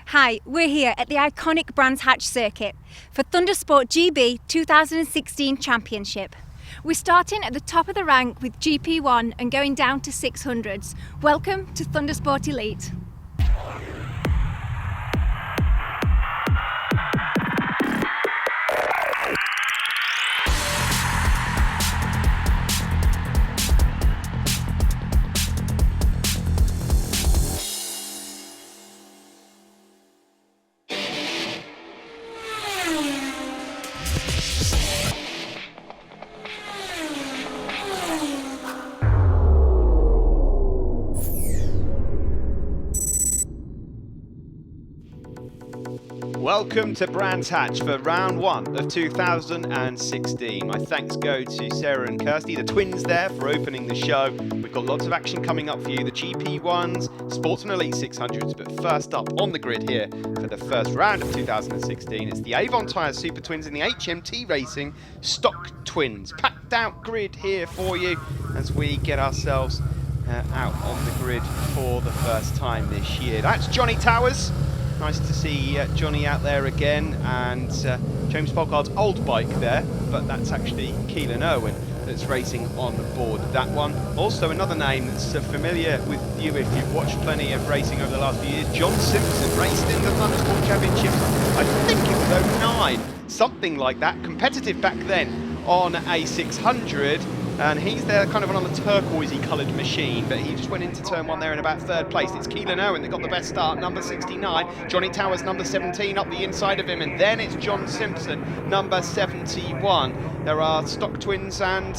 Hi, we're here at the iconic Brands Hatch circuit for ThundersportGB 2016 Championship. We're starting at the top of the rank with GP1 and going down to 600s. Welcome to Thundersport Elite. Welcome to Brands Hatch for round one of 2016. My thanks go to Sara-Kirsty, the twins there, for opening the show. We've got lots of action coming up for you, the GP1s, Sports and Elite 600s, but first up on the grid here for the first round of 2016, it's the Avon Tyres Super Twins and the HMT Racing Stock Twins. Packed out grid here for you as we get ourselves out on the grid for the first time this year. That's Johnny Towers. Nice to see Johnny out there again, and James Polkard's old bike there, but that's actually Keelan Irwin that's racing on board that one. Also another name that's familiar with you if you've watched plenty of racing over the last few years, John Simpson, raced in the Thundersport Championships, I think it was 09, something like that, competitive back then on a 600. And he's there kind of on a turquoisey coloured machine, but he just went into turn one there in about third place. It's Keelan Irwin that got the best start, number 69. Johnny Towers, number 17, up the inside of him. And then it's John Simpson, number 71. There are stock twins and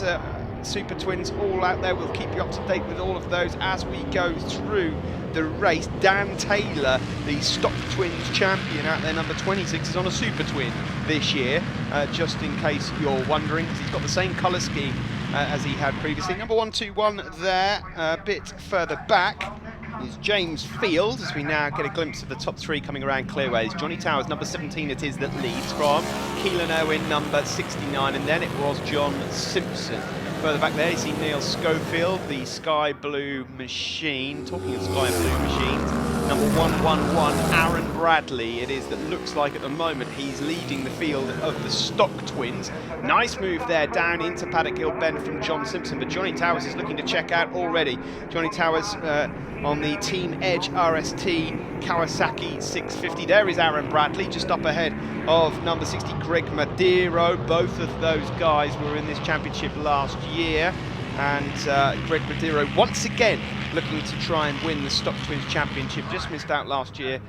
super twins all out there. We'll keep you up to date with all of those as we go through the race. Dan Taylor, the stock twins champion out there, number 26, is on a super twin this year, just in case you're wondering, because he's got the same colour scheme as he had previously. Number 121 there, a bit further back is James Field, as we now get a glimpse of the top three coming around clearways. Johnny Towers, number 17 it is, that leads from Keelan Irwin, number 69, and then it was John Simpson. Further back there you see Neil Schofield, the Sky Blue machine. Talking of Sky Blue machines, number 111, Aaron Bradley it is, that looks like at the moment he's leading the field of the stock twins. Nice move there down into Paddock Hill Bend from John Simpson, but Johnny Towers is looking to check out already. Johnny Towers on the Team Edge RST Kawasaki 650. There is Aaron Bradley just up ahead of number 60 Greg Madero. Both of those guys were in this championship last year, and Greg Madero once again looking to try and win the Stock Twins Championship. Just missed out last year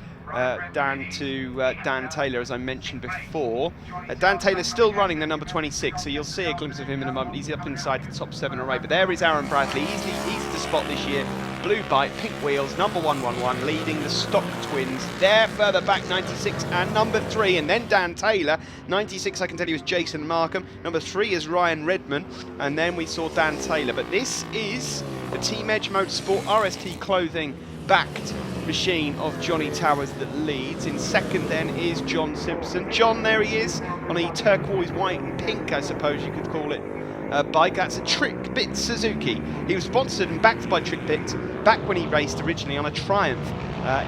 down to Dan Taylor, as I mentioned before. Dan Taylor's still running the number 26, so you'll see a glimpse of him in a moment. He's up inside the top 7 or 8, but there is Aaron Bradley, easy to spot this year. Blue bike, pink wheels, number 111, leading the stock twins. There further back, 96 and number 3, and then Dan Taylor. 96, I can tell you, is Jason Markham. Number 3 is Ryan Redman, and then we saw Dan Taylor. But this is the Team Edge Motorsport RST clothing backed machine of Johnny Towers that leads. In second then is John Simpson. John, there he is on a turquoise, white and pink, I suppose you could call it, bike. That's a Trick Bit Suzuki. He was sponsored and backed by Trick Bit back when he raced originally on a Triumph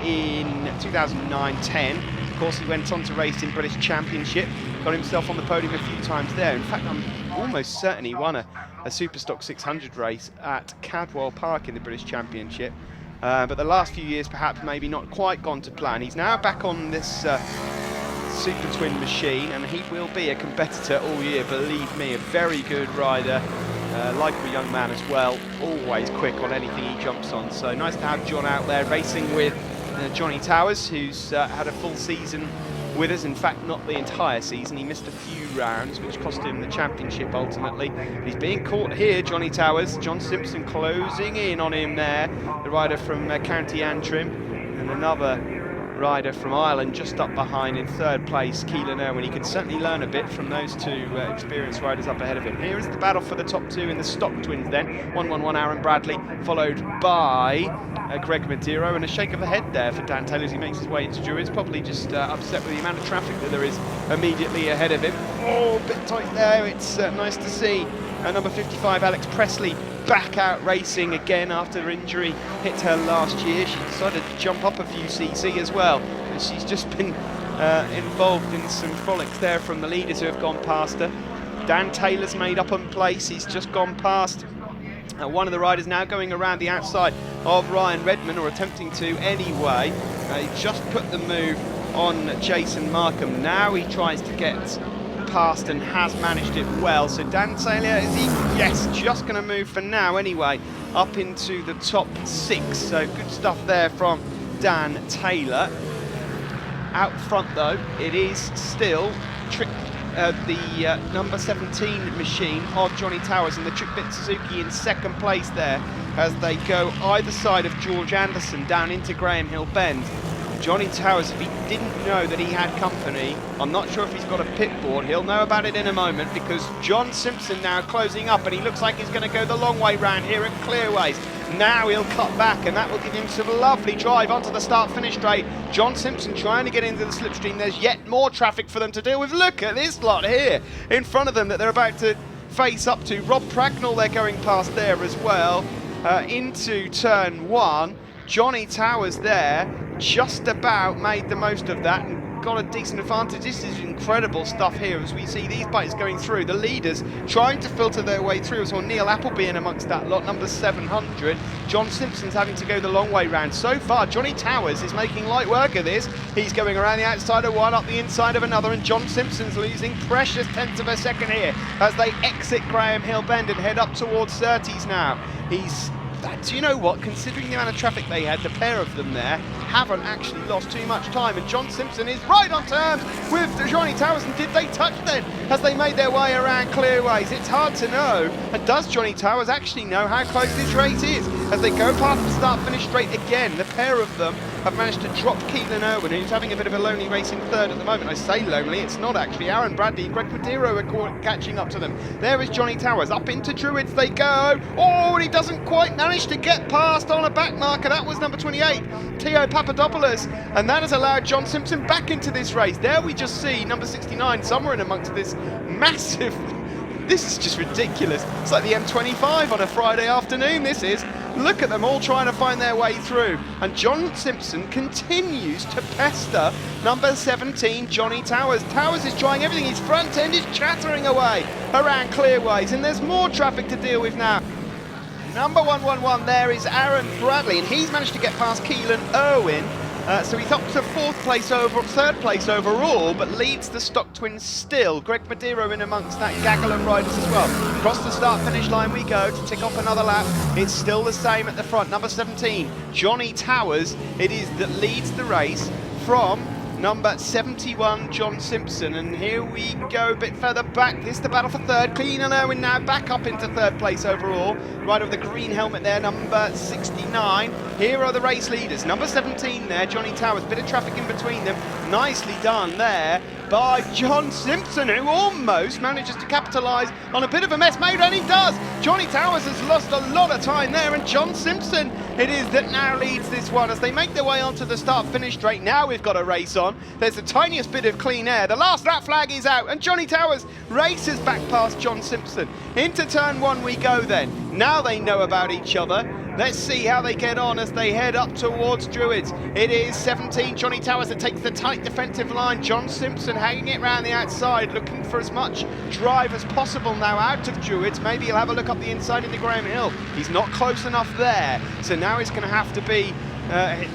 in 2009-10. Of course, he went on to race in British Championship, got himself on the podium a few times there. In fact, I'm almost certain he won a Superstock 600 race at Cadwell Park in the British Championship. But the last few years perhaps maybe not quite gone to plan. He's now back on this Super Twin machine, and he will be a competitor all year, believe me. A very good rider, likable young man as well, always quick on anything he jumps on. So nice to have John out there racing with Johnny Towers, who's had a full season with us. In fact, not the entire season. He missed a few rounds, which cost him the championship ultimately. He's being caught here, Johnny Towers. John Simpson closing in on him there, the rider from County Antrim, and another rider from Ireland just up behind in third place, Keelan Irwin. He can certainly learn a bit from those two experienced riders up ahead of him. Here is the battle for the top two in the stock twins then. 111 Aaron Bradley, followed by Greg Madero, and a shake of the head there for Dan Taylor as he makes his way into Druids, probably just upset with the amount of traffic that there is immediately ahead of him. Oh, a bit tight there. It's nice to see number 55 Alex Presley back out racing again after injury hit her last year. She decided to jump up a few cc as well, She's just been involved in some frolics there from the leaders who have gone past her. Dan Taylor's made up on place, he's just gone past one of the riders now going around the outside of Ryan Redmond, or attempting to anyway. He just put the move on Jason Markham. Now he tries to get past and has managed it well. So Dan Taylor, is he? Yes, just going to move for now anyway, up into the top 6. So good stuff there from Dan Taylor. Out front though, it is still the number 17 machine of Johnny Towers and the Trick-Bit Suzuki in second place there, as they go either side of George Anderson down into Graham Hill Bend. Johnny Towers, if he didn't know that he had company, I'm not sure if he's got a pit board. He'll know about it in a moment, because John Simpson now closing up, and he looks like he's going to go the long way round here at Clearways. Now he'll cut back, and that will give him some lovely drive onto the start-finish straight. John Simpson trying to get into the slipstream. There's yet more traffic for them to deal with. Look at this lot here in front of them that they're about to face up to. Rob Pragnall, they're going past there as well, into turn 1. Johnny Towers there just about made the most of that and got a decent advantage. This is incredible stuff here as we see these bikes going through. The leaders trying to filter their way through. So Neil Appleby in amongst that lot, number 700. John Simpson's having to go the long way round. So far, Johnny Towers is making light work of this. He's going around the outside of one, up the inside of another, and John Simpson's losing precious tenths of a second here as they exit Graham Hill Bend and head up towards Surtees now. Do you know what? Considering the amount of traffic they had, the pair of them there haven't actually lost too much time, and John Simpson is right on terms with Johnny Towers. And did they touch then as they made their way around Clearways? It's hard to know. And does Johnny Towers actually know how close this race is? As they go past the start-finish straight again, the pair of them have managed to drop Keelan Irwin, who's having a bit of a lonely race in third at the moment. I say lonely, it's not actually. Aaron Bradley and Greg Madero are catching up to them. There is Johnny Towers. Up into Druids they go. Oh, and he doesn't quite manage to get past on a back marker. That was number 28, Theo Papadopoulos, and that has allowed John Simpson back into this race. There we just see number 69 somewhere in amongst this massive... This is just ridiculous. It's like the M25 on a Friday afternoon, this is. Look at them all trying to find their way through. And John Simpson continues to pester number 17, Johnny Towers. Towers is trying everything. His front end is chattering away around Clearways, and there's more traffic to deal with now. Number 111 there is Aaron Bradley, and he's managed to get past Keelan Irwin. So he's up to third place overall, but leads the stock twins still. Greg Madero in amongst that gaggle of riders as well. Across the start-finish line we go to tick off another lap. It's still the same at the front. Number 17, Johnny Towers, it is that leads the race from number 71, John Simpson. And here we go a bit further back. This is the battle for third. Keelan Irwin now back up into third place overall. Rider with the green helmet there, number 69. Here are the race leaders. Number 17 there, Johnny Towers. Bit of traffic in between them. Nicely done there by John Simpson, who almost manages to capitalise on a bit of a mess made, and he does. Johnny Towers has lost a lot of time there, and John Simpson it is that now leads this one as they make their way onto the start-finish straight. Now we've got a race on. There's the tiniest bit of clean air. The last lap flag is out, and Johnny Towers races back past John Simpson. Into turn 1 we go then. Now they know about each other. Let's see how they get on as they head up towards Druids. It is 17, Johnny Towers, that takes the tight defensive line. John Simpson hanging it round the outside, looking for as much drive as possible now out of Druids. Maybe he'll have a look up the inside into Graham Hill. He's not close enough there, so now he's going to have to be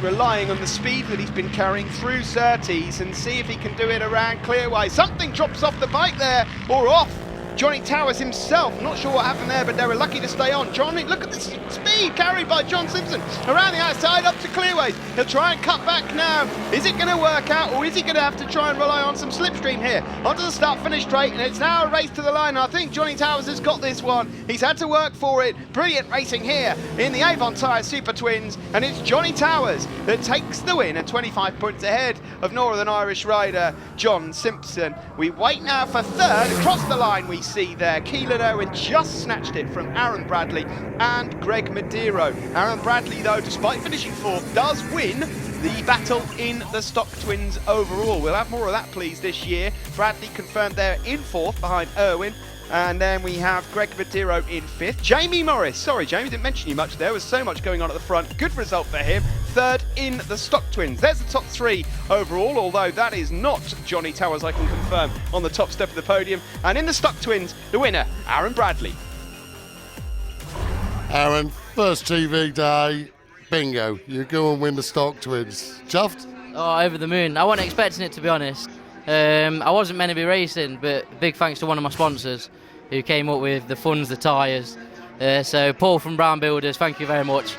relying on the speed that he's been carrying through Surtees and see if he can do it around Clearway. Something drops off the bike there, or off Johnny Towers himself. Not sure what happened there, but they were lucky to stay on. Johnny, look at the speed carried by John Simpson around the outside up to Clearways. He'll try and cut back now. Is it going to work out, or is he going to have to try and rely on some slipstream here? Onto the start-finish straight, and it's now a race to the line. I think Johnny Towers has got this one. He's had to work for it. Brilliant racing here in the Avon Tyre Super Twins, and it's Johnny Towers that takes the win at 25 points ahead of Northern Irish rider John Simpson. We wait now for third. Across the line we see there Keelan Irwin just snatched it from Aaron Bradley and Greg Madero. Aaron Bradley, though, despite finishing fourth, does win the battle in the stock twins overall. We'll have more of that, please, this year. Bradley confirmed there in fourth behind Irwin. And then we have Greg Madero in fifth. Jamie Morris, sorry Jamie, didn't mention you much there. There was so much going on at the front. Good result for him. third in the stock twins. There's the top three overall, although that is not Johnny Towers, I can confirm, on the top step of the podium. And in the stock twins, the winner, Aaron Bradley. Aaron, first TV day, bingo, you go and win the stock twins. Chuffed? Oh, over the moon. I wasn't expecting it, to be honest. I wasn't meant to be racing, but big thanks to one of my sponsors who came up with the funds, the tyres. So Paul from Brown Builders, thank you very much.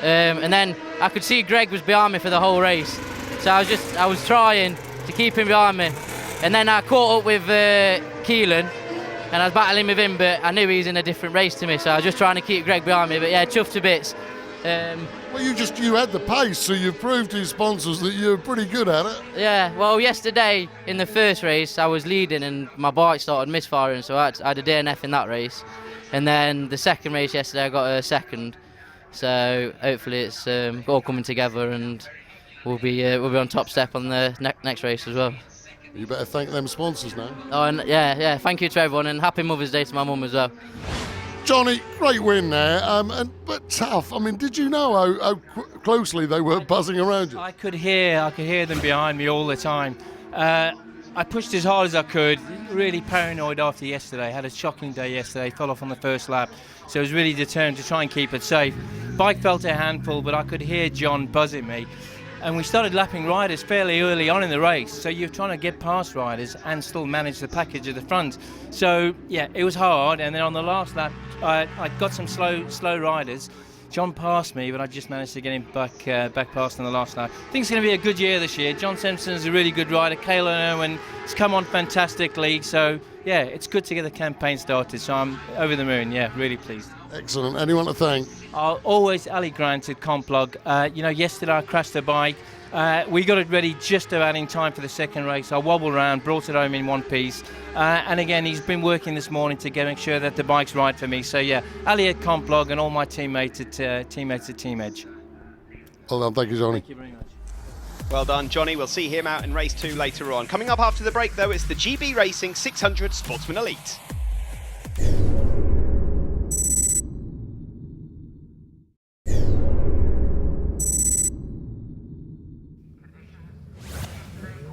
And then I could see Greg was behind me for the whole race. So I was trying to keep him behind me. And then I caught up with Keelan, and I was battling with him, but I knew he was in a different race to me, so I was just trying to keep Greg behind me. But yeah, chuffed to bits. Well, you had the pace, so you proved to your sponsors that you're pretty good at it. Yeah, well, yesterday in the first race, I was leading and my bike started misfiring, so I had a DNF in that race. And then the second race yesterday, I got a second. So hopefully it's all coming together, and we'll be on top step on the next race as well. You better thank them sponsors now. Oh, and yeah, thank you to everyone, and happy Mother's Day to my mum as well. Johnny, great win there, but tough. I mean, did you know how closely they were buzzing around you? I could hear them behind me all the time. I pushed as hard as I could, really paranoid after yesterday. Had a shocking day yesterday, fell off on the first lap. So I was really determined to try and keep it safe. Bike felt a handful, but I could hear John buzzing me. And we started lapping riders fairly early on in the race, so you're trying to get past riders and still manage the package at the front. So yeah, it was hard, and then on the last lap, I got some slow riders. John passed me, but I just managed to get him back past on the last lap. I think it's going to be a good year this year. John Simpson's a really good rider. Kayla Owen has come on fantastically, so yeah, it's good to get the campaign started. So I'm over the moon, yeah, really pleased. Excellent. Anyone to thank? Always Ali Grant at Complog. Yesterday I crashed the bike. We got it ready just about in time for the second race. I wobbled around, brought it home in one piece. And again, he's been working this morning to make sure that the bike's right for me. So yeah, Ali at Complog and all my teammates at Team Edge. Well done. Thank you, Johnny. Thank you very much. Well done, Johnny. We'll see him out in race 2 later on. Coming up after the break, though, it's the GB Racing 600 Sportsman Elite.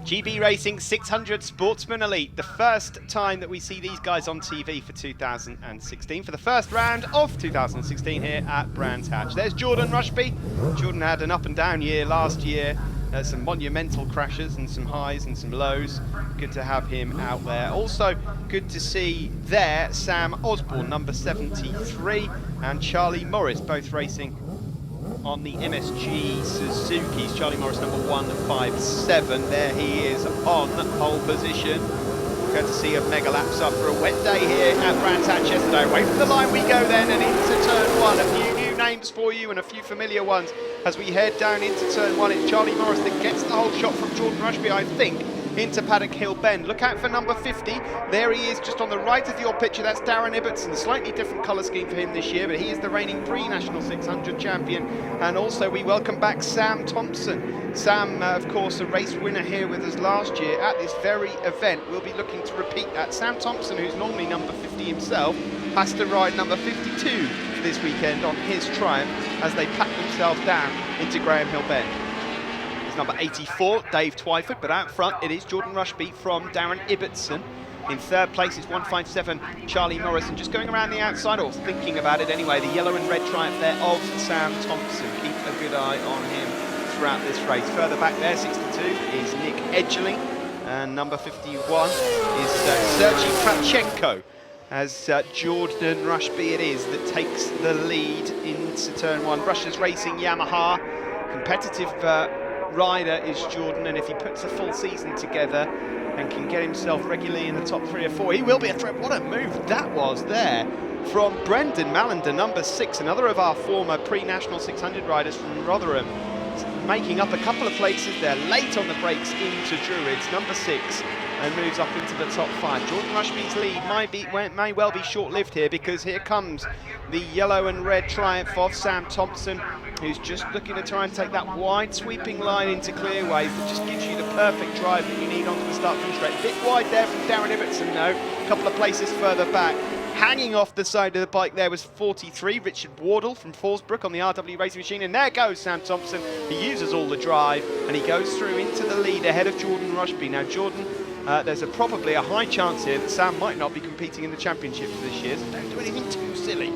GB Racing 600 Sportsman Elite, the first time that we see these guys on TV for 2016, for the first round of 2016 here at Brands Hatch. There's Jordan Rushby. Jordan had an up and down year last year, some monumental crashes and some highs and some lows. Good to have him out there. Also good to see there Sam Osborne, number 73, and Charlie Morris, both racing on the MSG Suzuki's. Charlie Morris, number 157. There he is on pole position. Courtesy of Mega Laps after a wet day here at Brands Hatch yesterday. Away from the line we go then, and into turn 1. A few new names for you and a few familiar ones as we head down into turn 1. It's Charlie Morris that gets the whole shot from Jordan Rushby, I think, into Paddock Hill Bend. Look out for number 50. There he is, just on the right of your picture. That's Darren Ibbotson. Slightly different colour scheme for him this year, but he is the reigning pre-National 600 champion. And also we welcome back Sam Thompson. Sam, of course, a race winner here with us last year at this very event. We'll be looking to repeat that. Sam Thompson, who's normally number 50 himself, has to ride number 52 this weekend on his Triumph as they pack themselves down into Graham Hill Bend. Number 84, Dave Twyford, but out front it is Jordan Rushby from Darren Ibbotson. In third place is 157, Charlie Morris, and just going around the outside, or thinking about it anyway, the yellow and red Triumph there of Sam Thompson. Keep a good eye on him throughout this race. Further back there, 62, is Nick Edgerling, and number 51 is Sergei Kravchenko. As Jordan Rushby it is that takes the lead into turn 1. Russia's Racing Yamaha, competitive rider is Jordan, and if he puts a full season together and can get himself regularly in the top 3 or 4, he will be a threat. What a move that was there from Brendan Mallender, number 6, another of our former pre-National 600 riders from Rotherham, making up a couple of places there, late on the brakes into Druids, number 6, and moves up into the top 5. Jordan Rushby's lead may well be short-lived here, because here comes the yellow and red Triumph of Sam Thompson, who's just looking to try and take that wide sweeping line into clearways that just gives you the perfect drive that you need onto the start finish straight. A bit wide there from Darren Ibbotson though, a couple of places further back. Hanging off the side of the bike there was 43, Richard Wardle from Forsbrook on the RW Racing Machine. And there goes Sam Thompson. He uses all the drive and he goes through into the lead ahead of Jordan Rushby. Now, Jordan, there's probably a high chance here that Sam might not be competing in the championship for this year, so don't do anything too silly.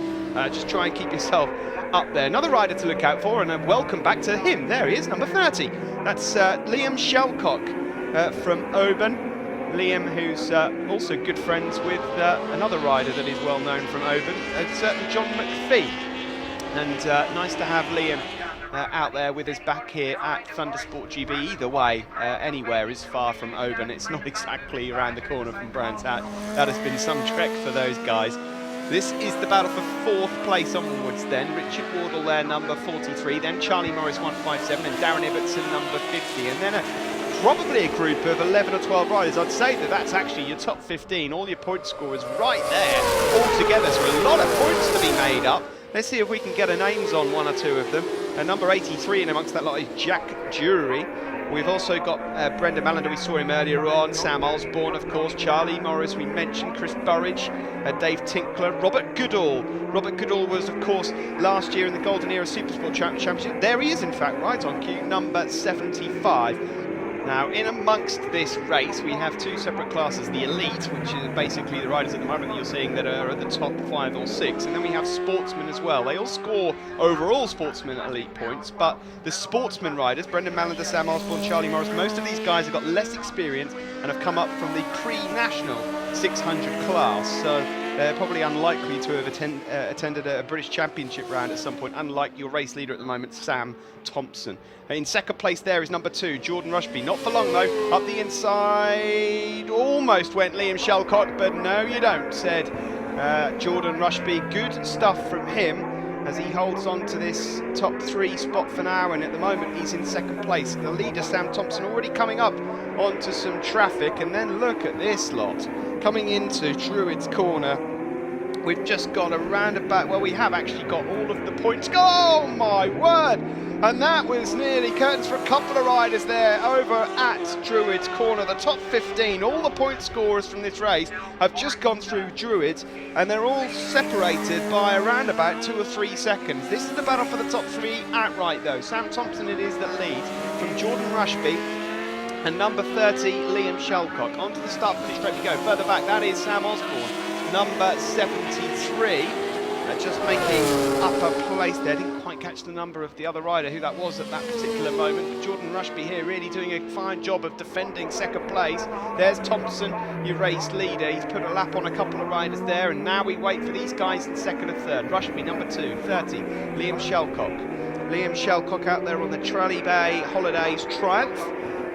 Just try and keep yourself up there. Another rider to look out for, and a welcome back to him. There he is, number 30. That's Liam Shelcock from Oban. Liam, who's also good friends with another rider that is well known from Oban, a certain John McPhee. And nice to have Liam out there with us back here at ThundersportGB. Either way, anywhere is far from Oban. It's not exactly around the corner from Brands Hatch. That has been some trek for those guys. This is the battle for 4th place onwards then. Richard Wardle there, number 43. Then Charlie Morris, 157. And Darren Ibbotson, number 50. And then probably a group of 11 or 12 riders. I'd say that that's actually your top 15. All your point scorers right there all together. So a lot of points to be made up. Let's see if we can get our names on one or two of them. Number 83 in amongst that lot is Jack Jury. We've also got Brendan Mallender, we saw him earlier on, Sam Osborne, of course, Charlie Morris, we mentioned Chris Burridge, Dave Tinkler, Robert Goodall. Robert Goodall was, of course, last year in the Golden Era Supersport Championship. There he is, in fact, right on cue, number 75. Now, in amongst this race, we have two separate classes. The Elite, which is basically the riders at the moment that you're seeing that are at the top 5 or 6. And then we have Sportsmen as well. They all score overall Sportsman Elite points, but the Sportsman riders, Brendan Mallender, Sam Osborne, Charlie Morris, most of these guys have got less experience and have come up from the pre-national 600 class. So they're probably unlikely to have attended a British Championship round at some point, unlike your race leader at the moment, Sam Thompson. In second place there is number 2, Jordan Rushby. Not for long though, up the inside, almost went Liam Shelcock, but no you don't, said Jordan Rushby. Good stuff from him as he holds on to this top 3 spot for now, and at the moment he's in second place. The leader, Sam Thompson, already coming up onto some traffic, and then look at this lot coming into Druids Corner. We've just got a roundabout, well, we have actually got all of the points. Oh my word! And that was nearly curtains for a couple of riders there over at Druids Corner. The top 15, all the point scorers from this race have just gone through Druids, and they're all separated by around about 2 or 3 seconds. This is the battle for the top 3 outright though. Sam Thompson it is that leads from Jordan Rushby and number 30, Liam Shelcock. Onto the start finish straight we go. Further back, that is Sam Osborne, number 73. Just making up a place there. Didn't quite catch the number of the other rider, who that was at that particular moment. But Jordan Rushby here really doing a fine job of defending second place. There's Thompson, your race leader. He's put a lap on a couple of riders there, and now we wait for these guys in second and third. Rushby, number 2, 30, Liam Shelcock. Liam Shelcock out there on the Trolley Bay Holidays Triumph.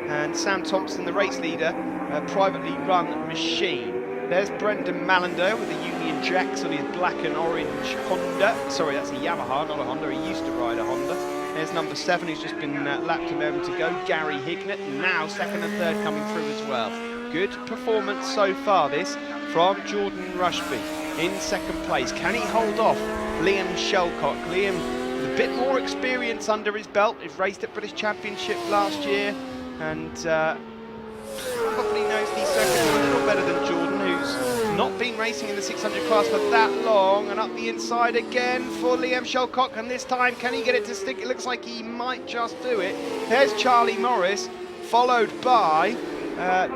And Sam Thompson, the race leader, a privately run machine. There's Brendan Mallender with the Union Jacks on his black and orange Honda. Sorry, that's a Yamaha, not a Honda. He used to ride a Honda. There's number 7, who's just been lapped a moment to go, Gary Hignett. Now second and third coming through as well. Good performance so far, this, from Jordan Rushby in second place. Can he hold off Liam Shelcock? Liam with a bit more experience under his belt. He's raced at British Championship last year, and probably knows these circuits a little better than Jordan, who's not been racing in the 600 class for that long. And up the inside again for Liam Shelcock, and this time can he get it to stick? It looks like he might just do it. There's Charlie Morris, followed by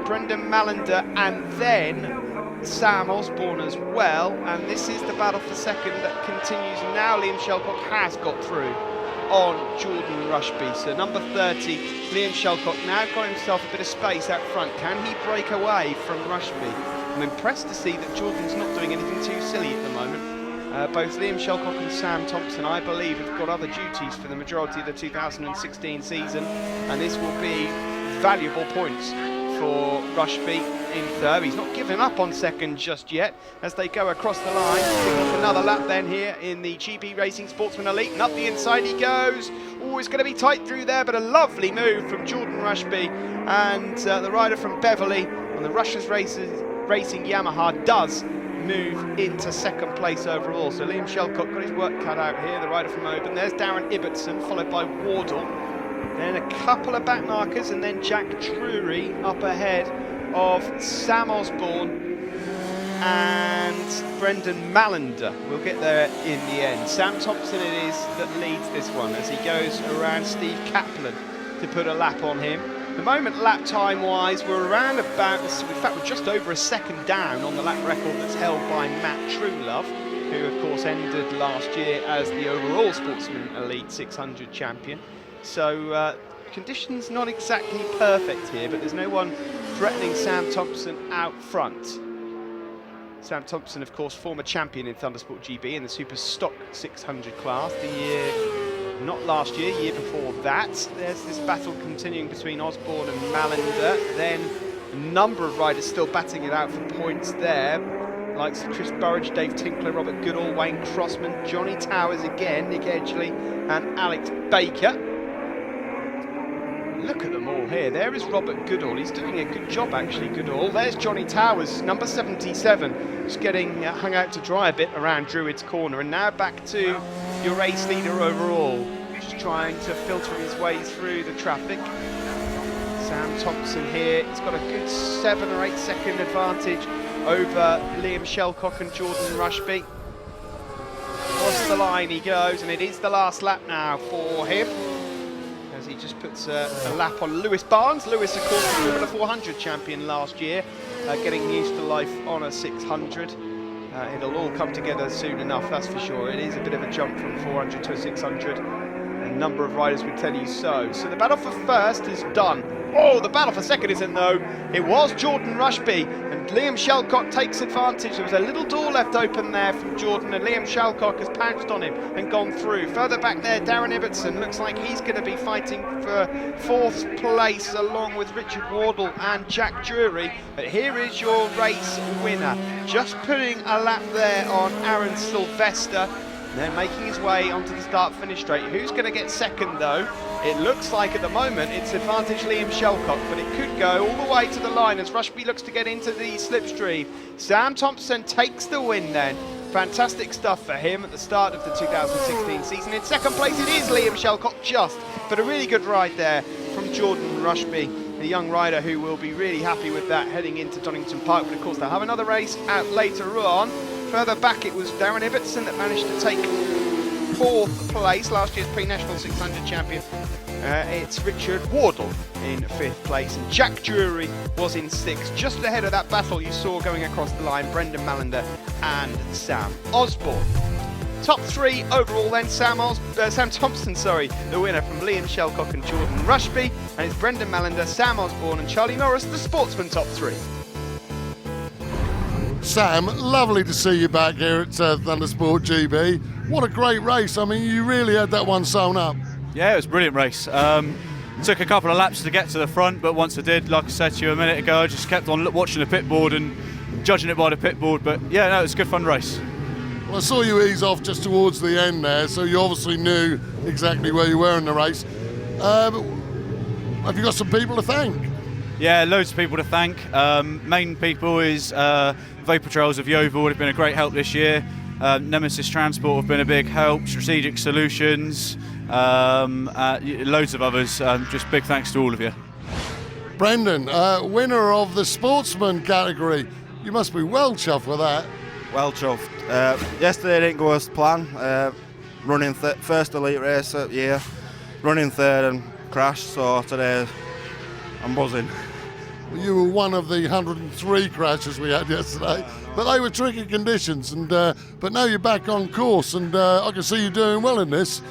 Brendan Mallender, and then Sam Osborne as well. And this is the battle for second that continues now. Liam Shelcock has got through on Jordan Rushby. So number 30, Liam Shelcock, now got himself a bit of space out front. Can he break away from Rushby? I'm impressed to see that Jordan's not doing anything too silly at the moment. Both Liam Shelcock and Sam Thompson, I believe, have got other duties for the majority of the 2016 season, and this will be valuable points for Rushby in third. He's not given up on second just yet as they go across the line. Picking up another lap then here in the GB Racing Sportsman Elite, and up the inside he goes. Oh, it's going to be tight through there, but a lovely move from Jordan Rushby, and the rider from Beverley on the Russia's Racing Yamaha does move into second place overall. So Liam Shelcock got his work cut out here, the rider from Oban. There's Darren Ibbotson, followed by Wardle. Then a couple of back markers, and then Jack Drury up ahead of Sam Osborne and Brendan Mallender will get there in the end. Sam Thompson it is that leads this one as he goes around Steve Kaplan to put a lap on him. The moment lap time wise, we're around about, in fact we're just over a second down on the lap record that's held by Matt Truelove, who of course ended last year as the overall Sportsman Elite 600 champion. So conditions not exactly perfect here, but there's no one threatening Sam Thompson out front. Sam Thompson, of course, former champion in ThundersportGB in the Super Stock 600 class. The year, not last year, year before that. There's this battle continuing between Osborne and Mallender. Then a number of riders still batting it out for points there. Like Chris Burridge, Dave Tinkler, Robert Goodall, Wayne Crossman, Johnny Towers again, Nick Edgley and Alex Baker. Look at them all here. There is Robert Goodall. He's doing a good job, actually, Goodall. There's Johnny Towers, number 77, just getting hung out to dry a bit around Druid's Corner. And now back to your race leader overall, just trying to filter his way through the traffic. Sam Thompson here. He's got a good 7 or 8 second advantage over Liam Shelcock and Jordan Rushby. Across the line he goes, and it is the last lap now for him. He just puts a lap on Lewis Barnes. Lewis, of course, was Formula 400 champion last year, getting used to life on a 600. It'll all come together soon enough, that's for sure. It is a bit of a jump from 400 to a 600. A number of riders would tell you so. So the battle for first is done. Oh, the battle for second isn't, though. It was Jordan Rushby, and Liam Shelcock takes advantage. There was a little door left open there from Jordan, and Liam Shelcock has pounced on him and gone through. Further back there, Darren Ibbotson looks like he's going to be fighting for 4th place along with Richard Wardle and Jack Drury. But here is your race winner, just putting a lap there on Aaron Sylvester. Then making his way onto the start-finish straight. Who's going to get second, though? It looks like at the moment it's advantage Liam Shelcock, but it could go all the way to the line as Rushby looks to get into the slipstream. Sam Thompson takes the win then. Fantastic stuff for him at the start of the 2016 season. In second place it is Liam Shelcock just, but a really good ride there from Jordan Rushby, a young rider who will be really happy with that heading into Donington Park. But of course they'll have another race out later on. Further back it was Darren Ibbotson that managed to take 4th place, last year's pre-national 600 champion. It's Richard Wardle in 5th place, and Jack Drury was in 6th, just ahead of that battle you saw going across the line, Brendan Mallender and Sam Osborne. Top 3 overall then, Sam Thompson, the winner from Liam Shelcock and Jordan Rushby, and it's Brendan Mallender, Sam Osborne and Charlie Norris, the sportsman top 3. Sam, lovely to see you back here at ThundersportGB. What a great race. I mean, you really had that one sewn up. Yeah, it was a brilliant race. Took a couple of laps to get to the front, but once I did, like I said to you a minute ago, I just kept on watching the pit board and judging it by the pit board. But yeah, no, it was a good fun race. Well, I saw you ease off just towards the end there, so you obviously knew exactly where you were in the race. Have you got some people to thank? Yeah, loads of people to thank. Main people is Vapor Trails of Yeovil would have been a great help this year. Nemesis Transport have been a big help. Strategic Solutions, loads of others. Just big thanks to all of you. Brendan, winner of the sportsman category. You must be well chuffed with that. Well chuffed. Yesterday didn't go as planned. Running first elite race of the year, running third and crashed. So today I'm buzzing. You were one of the 103 crashes we had yesterday, but they were tricky conditions. And but now you're back on course, and I can see you doing well in this.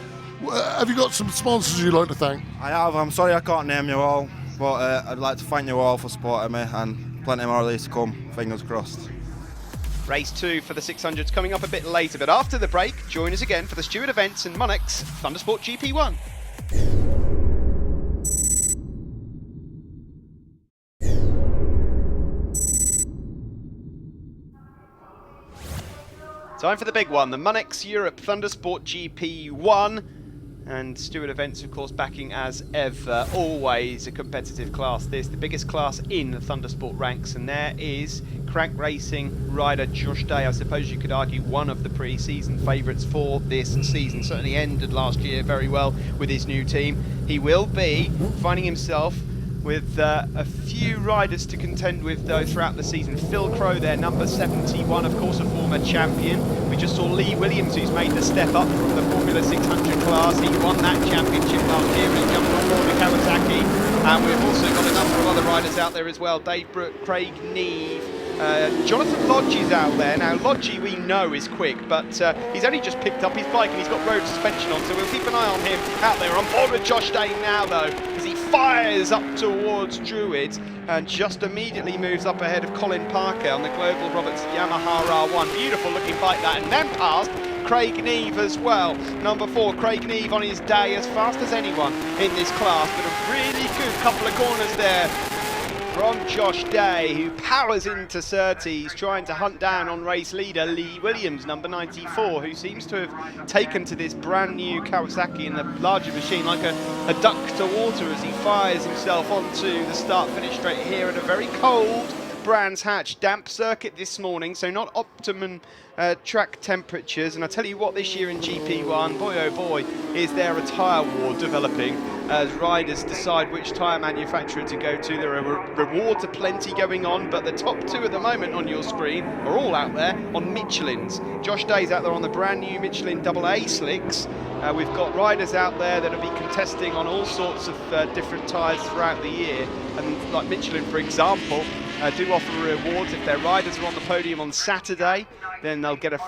Have you got some sponsors you'd like to thank? I have. I'm sorry I can't name you all, but I'd like to thank you all for supporting me, and plenty more of these to come. Fingers crossed. Race 2 for the 600s coming up a bit later, but after the break, join us again for the Stewart Events and Monarchs Thundersport GP1. Time for the big one, the Monarchs Europe Thundersport GP1. And Stewart Events, of course, backing as ever. Always a competitive class this, the biggest class in the Thundersport ranks. And there is crank racing rider Josh Day. I suppose you could argue one of the pre-season favourites for this season. Certainly ended last year very well with his new team. He will be finding himself with a few riders to contend with though throughout the season. Phil Crow there, number 71, of course a former champion. We just saw Lee Williams, who's made the step up from the Formula 600 class. He won that championship last year and jumped on board the Kawasaki. And we've also got a number of other riders out there as well. Dave Brook, Craig Neve, Jonathan Lodge is out there. Now Lodge we know is quick, but he's only just picked up his bike and he's got road suspension on, so we'll keep an eye on him out there. On board with Josh Day now though, as he fires up towards Druids and just immediately moves up ahead of Colin Parker on the Global Roberts Yamaha R1. Beautiful looking bike that, and then past Craig Neve as well. Number 4, Craig Neve on his day, as fast as anyone in this class, but a really good couple of corners there from Josh Day, who powers into Surtees, trying to hunt down on race leader Lee Williams, number 94, who seems to have taken to this brand new Kawasaki in the larger machine like a duck to water as he fires himself onto the start-finish straight here at a very cold Brands Hatch damp circuit this morning, so not optimum track temperatures. And I tell you what, this year in GP1, boy oh boy, is there a tyre war developing as riders decide which tyre manufacturer to go to. There are rewards aplenty going on, but the top 2 at the moment on your screen are all out there on Michelin's. Josh Day's out there on the brand new Michelin AA slicks. We've got riders out there that will be contesting on all sorts of different tyres throughout the year, and like Michelin for example do offer rewards. If their riders are on the podium on Saturday, then they'll get a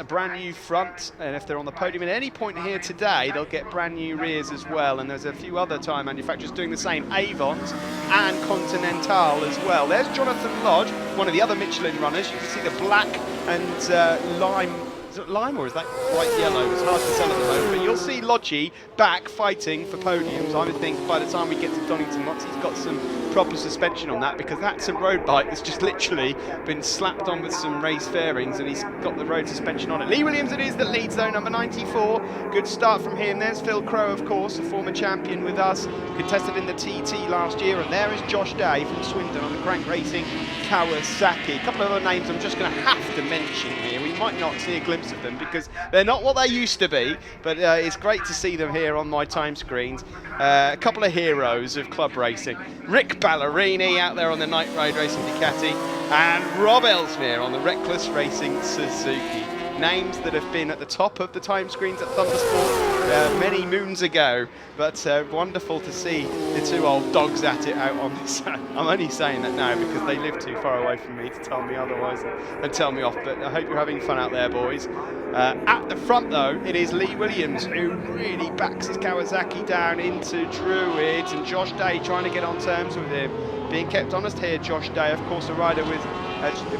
brand new front, and if they're on the podium at any point here today, they'll get brand new rears as well. And there's a few other tyre manufacturers doing the same, Avons and Continental as well. There's Jonathan Lodge, one of the other Michelin runners. You can see the black and lime. Is it lime or is that white yellow? It's hard to tell at the moment, but you'll see Lodgy back fighting for podiums. I would think by the time we get to Donington Lots, he's got some proper suspension on that, because that's a road bike that's just literally been slapped on with some race fairings and he's got the road suspension on it. Lee Williams it is that leads though, number 94. Good start from him. There's Phil Crow, of course, a former champion with us, contested in the TT last year, and there is Josh Day from Swindon on the Crank Racing Kawasaki. A couple of other names I'm just going to have to mention here. We might not see a glimpse of them because they're not what they used to be, but it's great to see them here on my time screens. A couple of heroes of club racing. Rick Ballerini out there on the Night Ride Racing Ducati, and Rob Ellesmere on the Reckless Racing Suzuki. Names that have been at the top of the time screens at Thundersport many moons ago, but wonderful to see the 2 old dogs at it out on this. I'm only saying that now because they live too far away from me to tell me otherwise and tell me off, but I hope you're having fun out there, boys. At the front though, it is Lee Williams who really backs his Kawasaki down into Druids, and Josh Day trying to get on terms with him. Being kept honest here, Josh Day, of course a rider with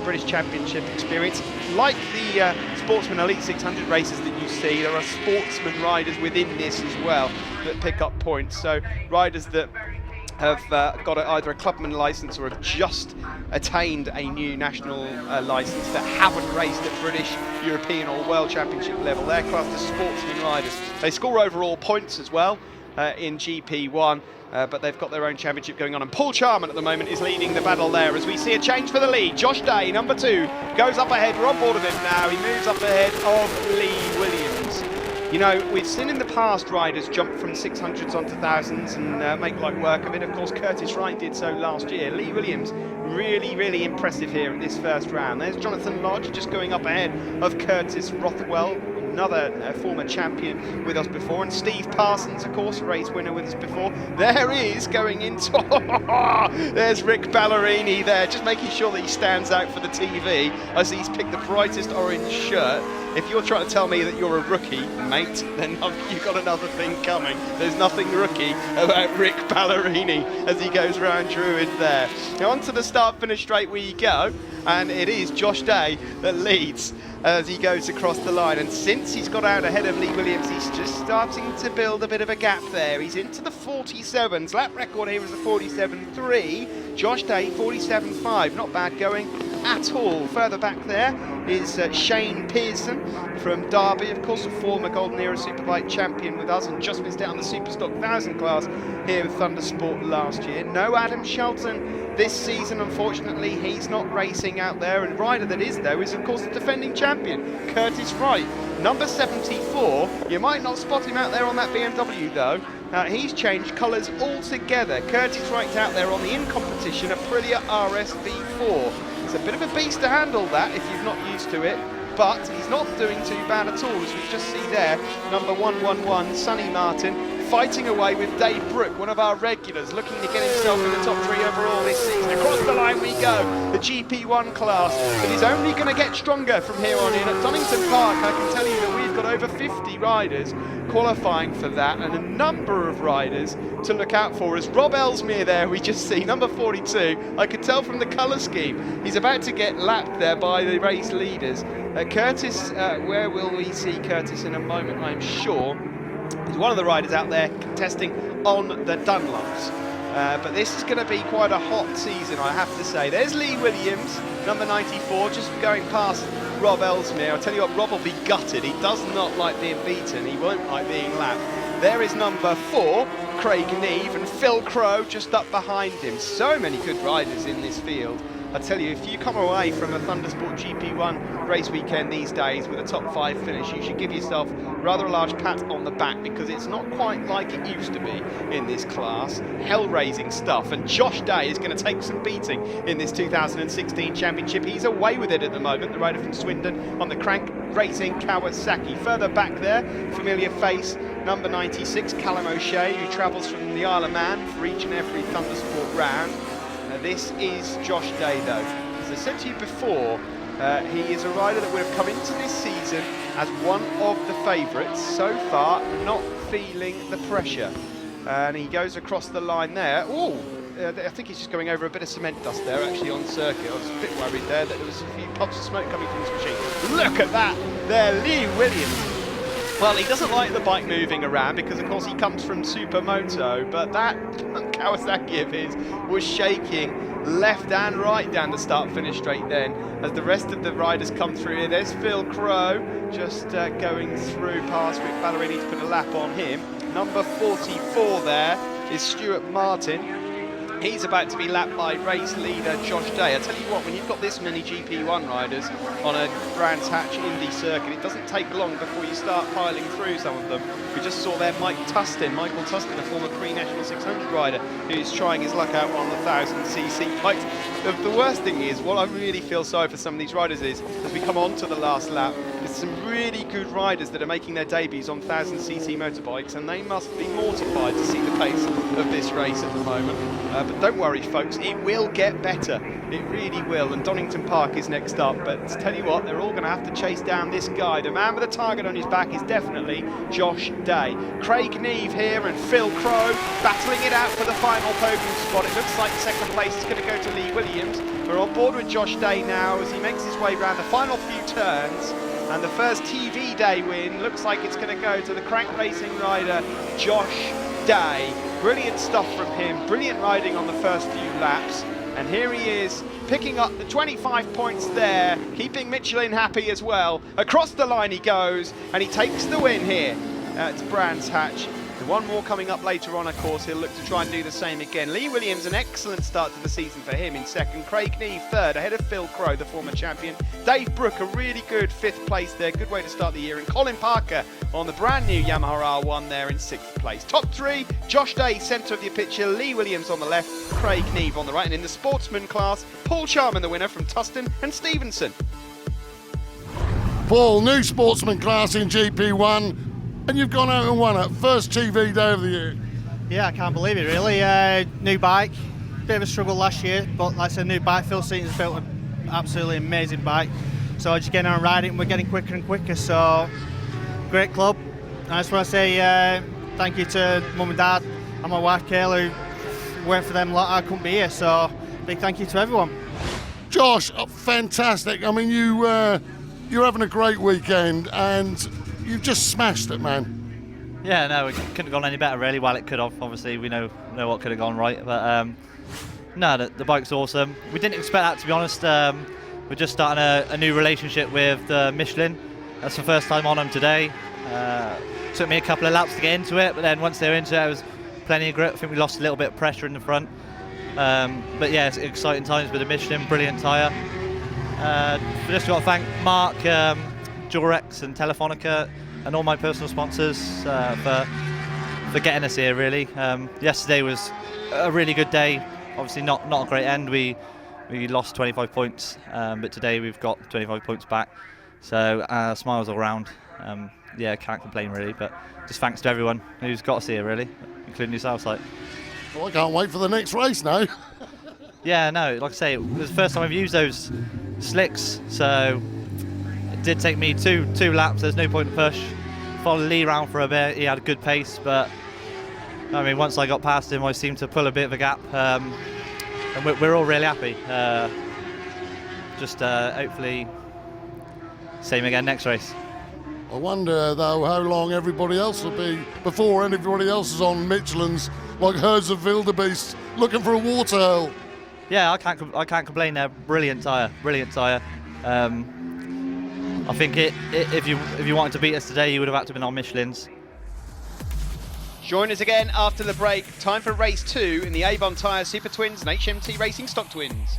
British Championship experience. Like the Sportsman Elite 600 races that you see, there are sportsman riders within this as well that pick up points. So riders that have got either a clubman licence or have just attained a new national licence that haven't raced at British, European or World Championship level. They're classed as sportsman riders. They score overall points as well in GP1. But they've got their own championship going on, and Paul Charman at the moment is leading the battle there as we see a change for the lead. Josh Day, number 2, goes up ahead. We're on board with him now. He moves up ahead of Lee Williams. You know, we've seen in the past riders jump from 600s onto 1000s and make light work of it. Of course, Curtis Wright did so last year. Lee Williams, really, really impressive here in this first round. There's Jonathan Lodge just going up ahead of Curtis Rothwell, another former champion with us before, and Steve Parsons, of course, a race winner with us before. There he is going into there's Rick Ballerini there, just making sure that he stands out for the TV as he's picked the brightest orange shirt. If you're trying to tell me that you're a rookie, mate, then you've got another thing coming. There's nothing rookie about Rick Ballerini as he goes around Druid there. Now onto the start-finish straight we go, and it is Josh Day that leads as he goes across the line. And since he's got out ahead of Lee Williams, he's just starting to build a bit of a gap there. He's into the 47s. Lap record here is a 47.3. Josh Day, 47.5. Not bad going at all. Further back there is Shane Pearson from Derby, of course a former Golden Era Superbike champion with us and just missed out on the Superstock 1000 class here with Thundersport last year. No Adam Shelton this season, unfortunately. He's not racing out there, and rider that is though is of course the defending champion, Curtis Wright, number 74. You might not spot him out there on that BMW though, He's changed colours altogether. Curtis right out there on the in competition, Aprilia RS V4. It's a bit of a beast to handle that if you're not used to it, but he's not doing too bad at all, as we just see there. Number 111, Sonny Martin, fighting away with Dave Brook, one of our regulars, looking to get himself in the top 3 overall this season. Across the line we go, the GP1 class. It is only going to get stronger from here on in. At Donington Park, I can tell you that we've got over 50 riders qualifying for that, and a number of riders to look out for. As Rob Ellesmere there, we just see, number 42, I could tell from the colour scheme, he's about to get lapped there by the race leaders. Curtis, where will we see Curtis in a moment, I'm sure. He's one of the riders out there contesting on the Dunlops. But this is going to be quite a hot season, I have to say. There's Lee Williams, number 94, just going past Rob Ellesmere. I'll tell you what, Rob will be gutted. He does not like being beaten. He won't like being lapped. There is number 4, Craig Neve, and Phil Crow just up behind him. So many good riders in this field. I tell you, if you come away from a Thundersport GP1 race weekend these days with a top 5 finish, you should give yourself rather a large pat on the back, because it's not quite like it used to be in this class. Hell-raising stuff, and Josh Day is going to take some beating in this 2016 championship. He's away with it at the moment, the rider from Swindon on the Crank Racing Kawasaki. Further back there, familiar face, number 96, Callum O'Shea, who travels from the Isle of Man for each and every Thundersport round. This is Josh Day, though. As I said to you before, he is a rider that would have come into this season as one of the favourites. So far, not feeling the pressure. And he goes across the line there. Oh, I think he's just going over a bit of cement dust there, actually, on circuit. I was a bit worried there that there was a few puffs of smoke coming from this machine. Look at that there, Lee Williams. Well, he doesn't like the bike moving around because, of course, he comes from Supermoto, but that Kawasaki of his was shaking left and right down the start-finish straight then as the rest of the riders come through here. There's Phil Crow just going through past Rick Ballerini to put a lap on him. Number 44 there is Stuart Martin. He's about to be lapped by race leader Josh Day. I tell you what, when you've got this many GP1 riders on a Brands Hatch Indy circuit, it doesn't take long before you start piling through some of them. We just saw there Michael Tustin, a former pre-National 600 rider, who's trying his luck out on the 1000cc bikes. The worst thing is, what I really feel sorry for some of these riders is, as we come on to the last lap, there's some really good riders that are making their debuts on 1000cc motorbikes, and they must be mortified to see the pace of this race at the moment. But don't worry, folks, it will get better. It really will. And Donington Park is next up. But tell you what, they're all going to have to chase down this guy. The man with the target on his back is definitely Josh Day. Craig Neve here and Phil Crow battling it out for the final podium spot. It looks like second place is going to go to Lee Williams. We're on board with Josh Day now as he makes his way around the final few turns. And the first TV Day win looks like it's going to go to the Crank Racing rider, Josh Day. Brilliant stuff from him, brilliant riding on the first few laps. And here he is, picking up the 25 points there, keeping Michelin happy as well. Across the line he goes, and he takes the win here at Brands Hatch. And one more coming up later on, of course, he'll look to try and do the same again. Lee Williams, an excellent start to the season for him in second. Craig Neve third, ahead of Phil Crow, the former champion. Dave Brook, a really good 5th place there, good way to start the year. And Colin Parker on the brand new Yamaha R1 there in 6th place. Top 3, Josh Day, centre of your picture, Lee Williams on the left, Craig Neve on the right. And in the sportsman class, Paul Charman, the winner from Tustin and Stevenson. Paul, new sportsman class in GP1. And you've gone out and won it. First TV day of the year. Yeah, I can't believe it really. New bike, bit of a struggle last year, but like I said, new bike. Phil Seaton's built an absolutely amazing bike. So I just get on and ride it and we're getting quicker and quicker. So great club. I just want to say thank you to Mum and Dad and my wife Kayla, who weren't for them lot I couldn't be here. So big thank you to everyone. Josh, fantastic. I mean, you're having a great weekend and you've just smashed it, man. Yeah, no, it couldn't have gone any better, really. Well, it could have. Obviously, we know what could have gone right. But no, the bike's awesome. We didn't expect that, to be honest. We're just starting a new relationship with Michelin. That's the first time on them today. Took me a couple of laps to get into it, but then once they were into it, it was plenty of grip. I think we lost a little bit of pressure in the front. But yeah, it's exciting times with the Michelin. Brilliant tyre. Just got to thank Mark, Durex and Telefonica and all my personal sponsors for getting us here. Really, yesterday was a really good day. Obviously, not a great end. We lost 25 points, but today we've got 25 points back. So smiles all round. Yeah, can't complain really. But just thanks to everyone who's got us here, really, including yourself. Like, Well, I can't wait for the next race now. yeah, no, like I say, it was the first time I've used those slicks, so it did take me two laps. There's no point to push. Followed Lee round for a bit. He had a good pace, but I mean, once I got past him, I seemed to pull a bit of a gap, and we're all really happy. Just hopefully same again next race. I wonder, though, how long everybody else will be before everybody else is on Michelin's, like herds of wildebeest, looking for a water hole. Yeah, I can't complain there. Brilliant tyre. I think if you wanted to beat us today, you would have had to have been on Michelin's. Join us again after the break. Time for race 2 in the Avon Tyre Super Twins and HMT Racing Stock Twins.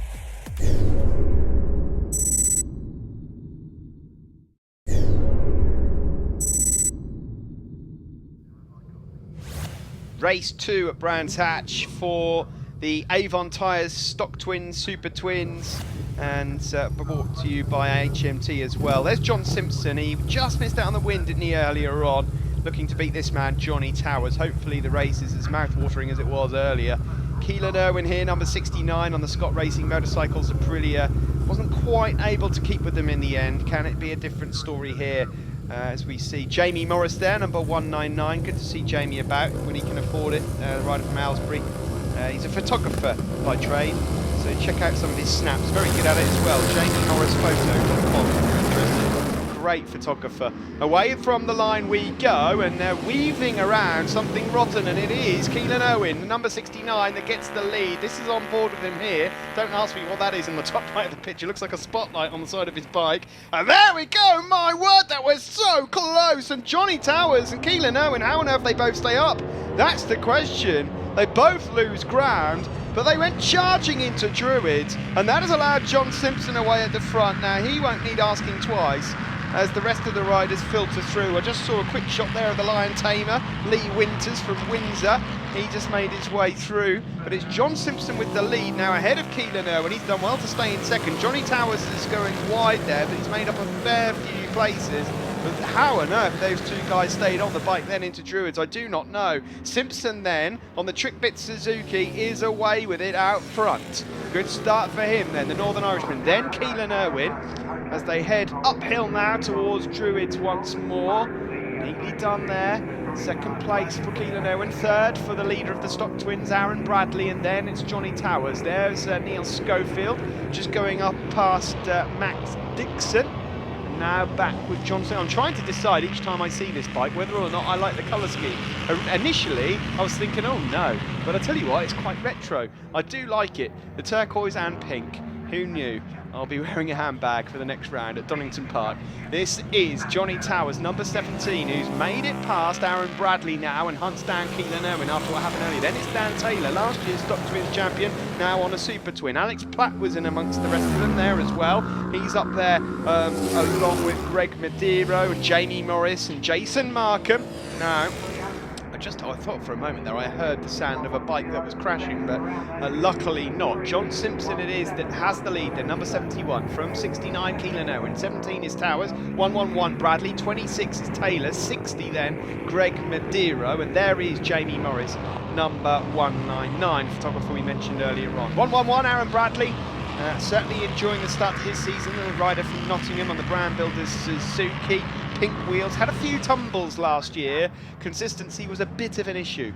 Race 2 at Brands Hatch for the Avon Tyres Stock Twins, Super Twins, and brought to you by HMT as well. There's John Simpson. He just missed out on the win, didn't he, earlier on? Looking to beat this man, Johnny Towers. Hopefully the race is as mouth-watering as it was earlier. Keelan Irwin here, number 69 on the Scott Racing Motorcycles Aprilia. Wasn't quite able to keep with them in the end. Can it be a different story here? As we see Jamie Morris there, number 199. Good to see Jamie about when he can afford it. Rider from Aylesbury. He's a photographer by trade, so check out some of his snaps. Very good at it as well. JamieMorrisPhoto.com. Great photographer. Away from the line we go, and they're weaving around something rotten, and it is Keelan Irwin, the number 69, that gets the lead. This is on board with him here. Don't ask me what that is in the top right of the picture. It looks like a spotlight on the side of his bike. And there we go. My word, that was so close. And Johnny Towers and Keelan Irwin, how on earth they both stay up? That's the question. They both lose ground, but they went charging into Druids, and that has allowed John Simpson away at the front. Now, he won't need asking twice as the rest of the riders filter through. I just saw a quick shot there of the Lion Tamer, Lee Winters from Windsor. He just made his way through, but it's John Simpson with the lead now ahead of Keelan Irwin. He's done well to stay in second. Johnny Towers is going wide there, but he's made up a fair few places. But how on earth those two guys stayed on the bike then into Druids, I do not know. Simpson then, on the Trick Bit Suzuki, is away with it out front. Good start for him then, the Northern Irishman. Then Keelan Irwin, as they head uphill now towards Druids once more. Neatly done there. Second place for Keelan Irwin. Third for the leader of the Stock Twins, Aaron Bradley. And then it's Johnny Towers. There's Neil Schofield, just going up past Max Dixon. Now back with Johnson. I'm trying to decide each time I see this bike whether or not I like the colour scheme. Initially, I was thinking, oh no, but I tell you what, it's quite retro. I do like it. The turquoise and pink. Who knew? I'll be wearing a handbag for the next round at Donington Park. This is Johnny Towers, number 17, who's made it past Aaron Bradley now and hunts down Keelan Irwin after what happened earlier. Then it's Dan Taylor, last year's Stock Twins champion, now on a Super Twin. Alex Platt was in amongst the rest of them there as well. He's up there along with Greg Mediro and Jamie Morris and Jason Markham. Now, I thought for a moment there I heard the sound of a bike that was crashing, but luckily not. John Simpson it is that has the lead there, number 71 from 69 Keelan Irwin, 17 is Towers, 111 Bradley, 26 is Taylor, 60 then Greg Mediro, and there is Jamie Morris, number 199, photographer we mentioned earlier on. 111 Aaron Bradley. Certainly enjoying the start to his season, the rider from Nottingham on the Brand Builders Suzuki. Pink wheels, had a few tumbles last year. Consistency was a bit of an issue,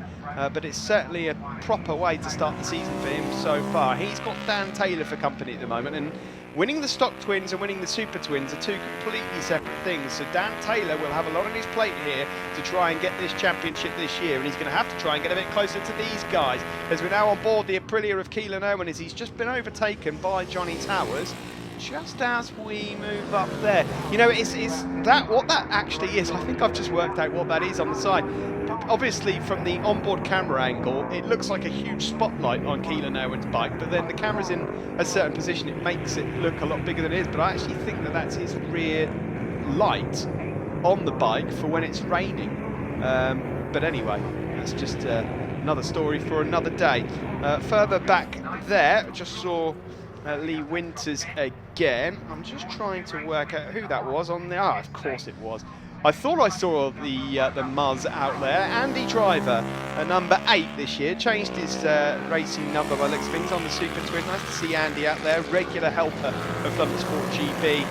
but it's certainly a proper way to start the season for him so far. He's got Dan Taylor for company at the moment, and winning the Stock Twins and winning the Super Twins are two completely separate things. So Dan Taylor will have a lot on his plate here to try and get this championship this year, and he's going to have to try and get a bit closer to these guys, as we're now on board the Aprilia of Keelan Irwin, as he's just been overtaken by Johnny Towers. Just as we move up there, you know, is that what that actually is? I think I've just worked out what that is on the side. Obviously, from the onboard camera angle, it looks like a huge spotlight on Keelan Irwin's bike, but then the camera's in a certain position, it makes it look a lot bigger than it is. But I actually think that that's his rear light on the bike for when it's raining. But anyway, that's just another story for another day. Further back there, just saw Lee Winters again. I'm just trying to work out who that was on the... of course it was. I thought I saw the Muzz out there. Andy Driver, number 8 this year, changed his racing number by looks of things on the Super Twin. Nice to see Andy out there, regular helper of ThundersportGB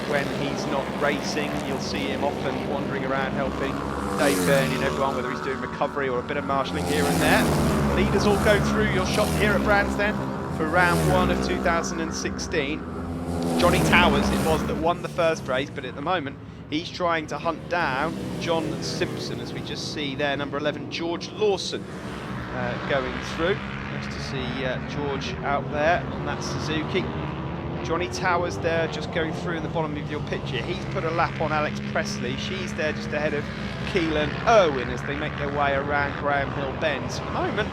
when he's not racing. You'll see him often wandering around helping Dave Burney and everyone, whether he's doing recovery or a bit of marshalling here and there. Leaders all go through your shop here at Brands then for round 1 of 2016. Johnny Towers it was that won the first race, but at the moment he's trying to hunt down John Simpson, as we just see there, number 11, George Lawson, going through. Nice to see George out there on that Suzuki. Johnny Towers there just going through in the bottom of your picture. He's put a lap on Alex Presley. She's there just ahead of Keelan Irwin as they make their way around Graham Hill Bend. So at the moment,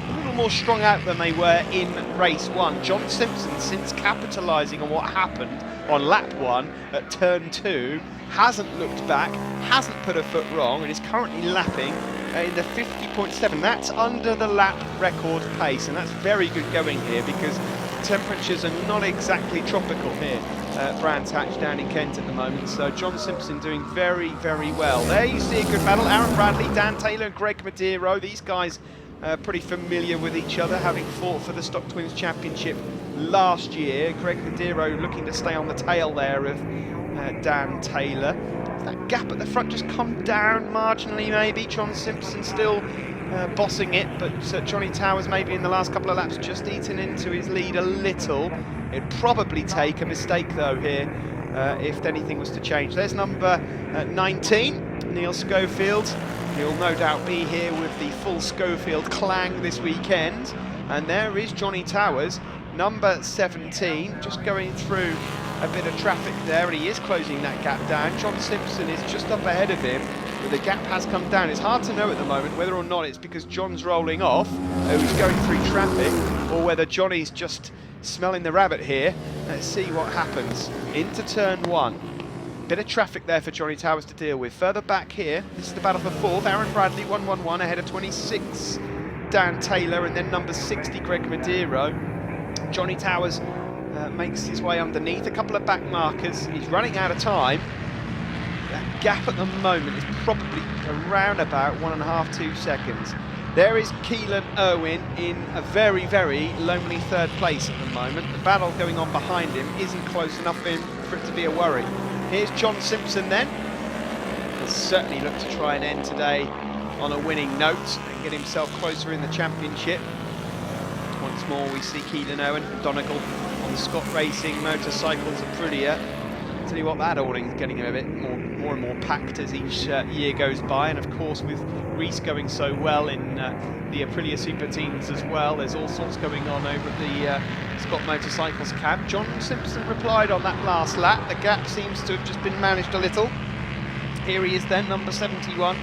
a little more strung out than they were in race 1. John Simpson, since capitalising on what happened on lap 1 at turn 2, hasn't looked back, hasn't put a foot wrong, and is currently lapping in the 50.7. That's under the lap record pace, and that's very good going here because temperatures are not exactly tropical here at Brands Hatch down in Kent at the moment. So John Simpson doing very, very well. There you see a good battle. Aaron Bradley, Dan Taylor and Greg Madero. These guys pretty familiar with each other, having fought for the Stock Twins Championship last year. Greg Madero looking to stay on the tail there of Dan Taylor. That gap at the front just come down marginally maybe. John Simpson still bossing it, but Johnny Towers maybe in the last couple of laps just eaten into his lead a little. It'd probably take a mistake though here if anything was to change. There's number 19, Neil Schofield. He'll no doubt be here with the full Schofield clang this weekend. And there is Johnny Towers, number 17, just going through a bit of traffic there, and he is closing that gap down. John Simpson is just up ahead of him, but the gap has come down. It's hard to know at the moment whether or not it's because John's rolling off, he's going through traffic, or whether Johnny's just smelling the rabbit here. Let's see what happens. Into turn 1. Bit of traffic there for Johnny Towers to deal with. Further back here, this is the battle for 4th. Aaron Bradley, 111 ahead of 26, Dan Taylor, and then number 60, Greg Madero. Johnny Towers makes his way underneath. A couple of back markers. He's running out of time. That gap at the moment is probably around about 1.5 to 2 seconds. There is Keelan Irwin in a very, very lonely 3rd place at the moment. The battle going on behind him isn't close enough for it to be a worry. Here's John Simpson then. He'll certainly look to try and end today on a winning note and get himself closer in the championship. Once more we see Keelan Irwin, Donegal on the Scott Racing motorcycles are prettier. Tell you what, that awning is getting a bit more and more packed as each year goes by, and of course with Reese going so well in the Aprilia Super Teams as well, there's all sorts going on over at the Scott Motorcycles camp. John Simpson replied on that last lap. The gap seems to have just been managed a little. Here he is then, number 71.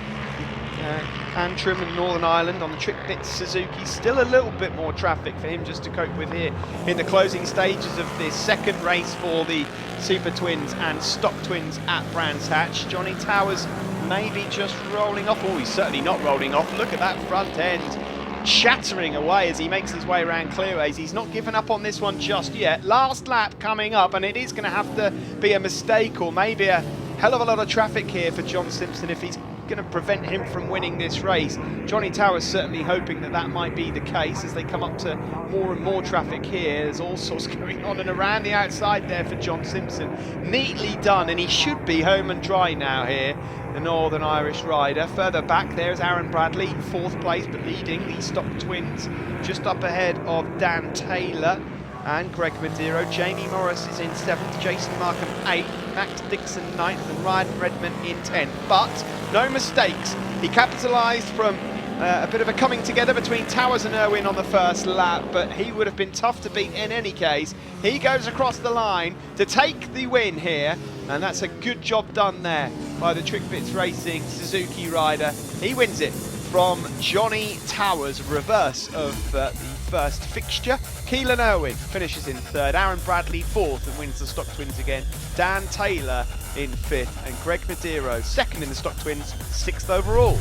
Antrim and Northern Ireland on the Trick Bits Suzuki. Still a little bit more traffic for him just to cope with here in the closing stages of this second race for the Super Twins and Stock Twins at Brands Hatch. Johnny Towers maybe just rolling off. Oh, he's certainly not rolling off. Look at that front end chattering away as he makes his way around clearways. He's not given up on this one just yet. Last lap coming up, and it is going to have to be a mistake or maybe a hell of a lot of traffic here for John Simpson if he's going to prevent him from winning this race. Johnny Towers certainly hoping that that might be the case as they come up to more and more traffic here. There's all sorts going on and around the outside there for John Simpson. Neatly done, and he should be home and dry now here, the Northern Irish rider. Further back there's Aaron Bradley, 4th place, but leading the Stock Twins just up ahead of Dan Taylor and Greg Madero. Jamie Morris is in 7th, Jason Markham 8th, Max Dixon 9th, and Ryan Redmond in 10th. But no mistakes. He capitalised from a bit of a coming together between Towers and Irwin on the first lap, but he would have been tough to beat in any case. He goes across the line to take the win here, and that's a good job done there by the Trick Bits Racing Suzuki rider. He wins it from Johnny Towers, reverse of the first fixture. Keelan Irwin finishes in 3rd, Aaron Bradley 4th and wins the Stock Twins again. Dan Taylor in 5th, and Greg Madero 2nd in the Stock Twins, 6th overall.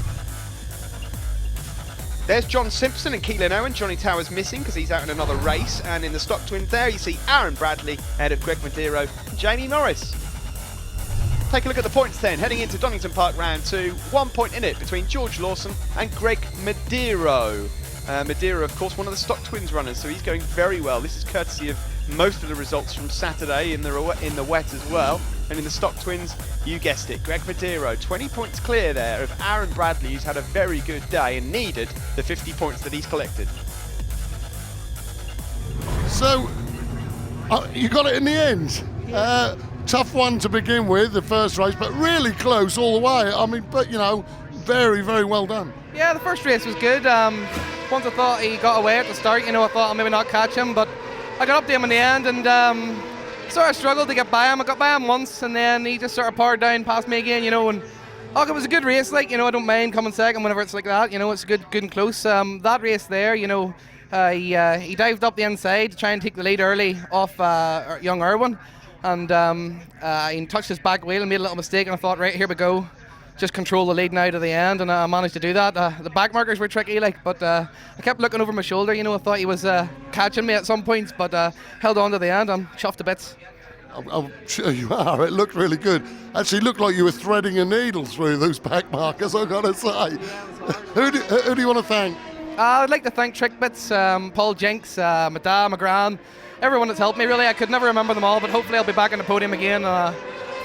There's John Simpson and Keelan Owen. Johnny Towers missing because he's out in another race. And in the stock twins there, you see Aaron Bradley ahead of Greg Madero and Jamie Morris. Take a look at the points then, heading into Donington Park round 2. 1 point in it between George Lawson and Greg Madero. Madero, of course, one of the stock twins runners, so he's going very well. This is courtesy of most of the results from Saturday in the wet as well. And in the stock twins, you guessed it, Greg Madero, 20 points clear there of Aaron Bradley, who's had a very good day and needed the 50 points that he's collected. So, you got it in the end. Tough one to begin with, the first race, but really close all the way. I mean, but you know, very, very well done. Yeah, the first race was good. Once I thought he got away at the start, I thought I'll maybe not catch him, but I got up to him in the end and sort of struggled to get by him. I got by him once and then he just sort of powered down past me again, and it was a good race, I don't mind coming second whenever it's like that, it's good and close. That race there, he dived up the inside to try and take the lead early off young Irwin, and he touched his back wheel and made a little mistake, and I thought, right, here we go. Just control the lead now to the end, and I managed to do that. The back markers were tricky, but I kept looking over my shoulder. I thought he was catching me at some points, but held on to the end. I'm chuffed to bits. I'm sure you are. It looked really good. Actually, looked like you were threading a needle through those back markers, I've got to say. Who do you want to thank? I'd like to thank Trick Bits, Paul Jenks, Madame, McGran, everyone that's helped me, really. I could never remember them all, but hopefully I'll be back on the podium again.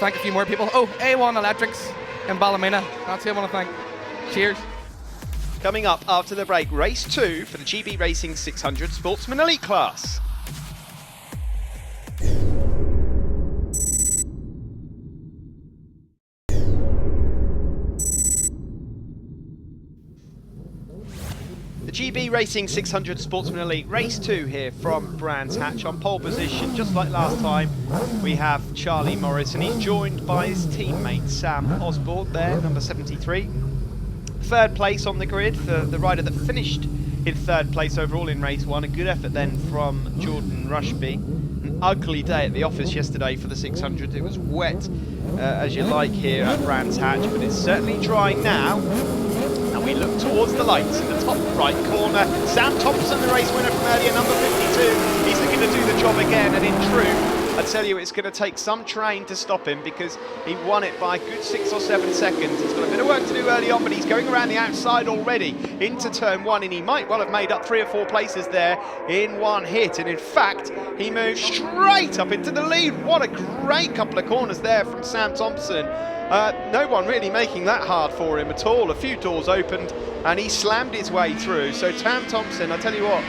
Thank a few more people. Oh, A1 Electrics in Ballymena. That's who I want to thank. Cheers. Coming up after the break, race 2 for the GB Racing 600 Sportsman Elite class. The GB Racing 600 Sportsman Elite Race 2 here from Brands Hatch on pole position. Just like last time, we have Charlie Morris, and he's joined by his teammate Sam Osborne there, number 73. Third place on the grid for the rider that finished in third place overall in race 1. A good effort then from Jordan Rushby. An ugly day at the office yesterday for the 600. It was wet as you like here at Brands Hatch, but it's certainly drying now. And we look towards the lights in the top right corner. Sam Thompson, the race winner from earlier, number 52. He's looking to do the job again, and in truth, I tell you, it's going to take some train to stop him because he won it by a good 6 or 7 seconds. He's got a bit of work to do early on, but he's going around the outside already into turn 1, and he might well have made up 3 or 4 places there in one hit. And in fact, he moved straight up into the lead. What a great couple of corners there from Sam Thompson. No one really making that hard for him at all. A few doors opened and he slammed his way through. So Sam Thompson, I tell you what,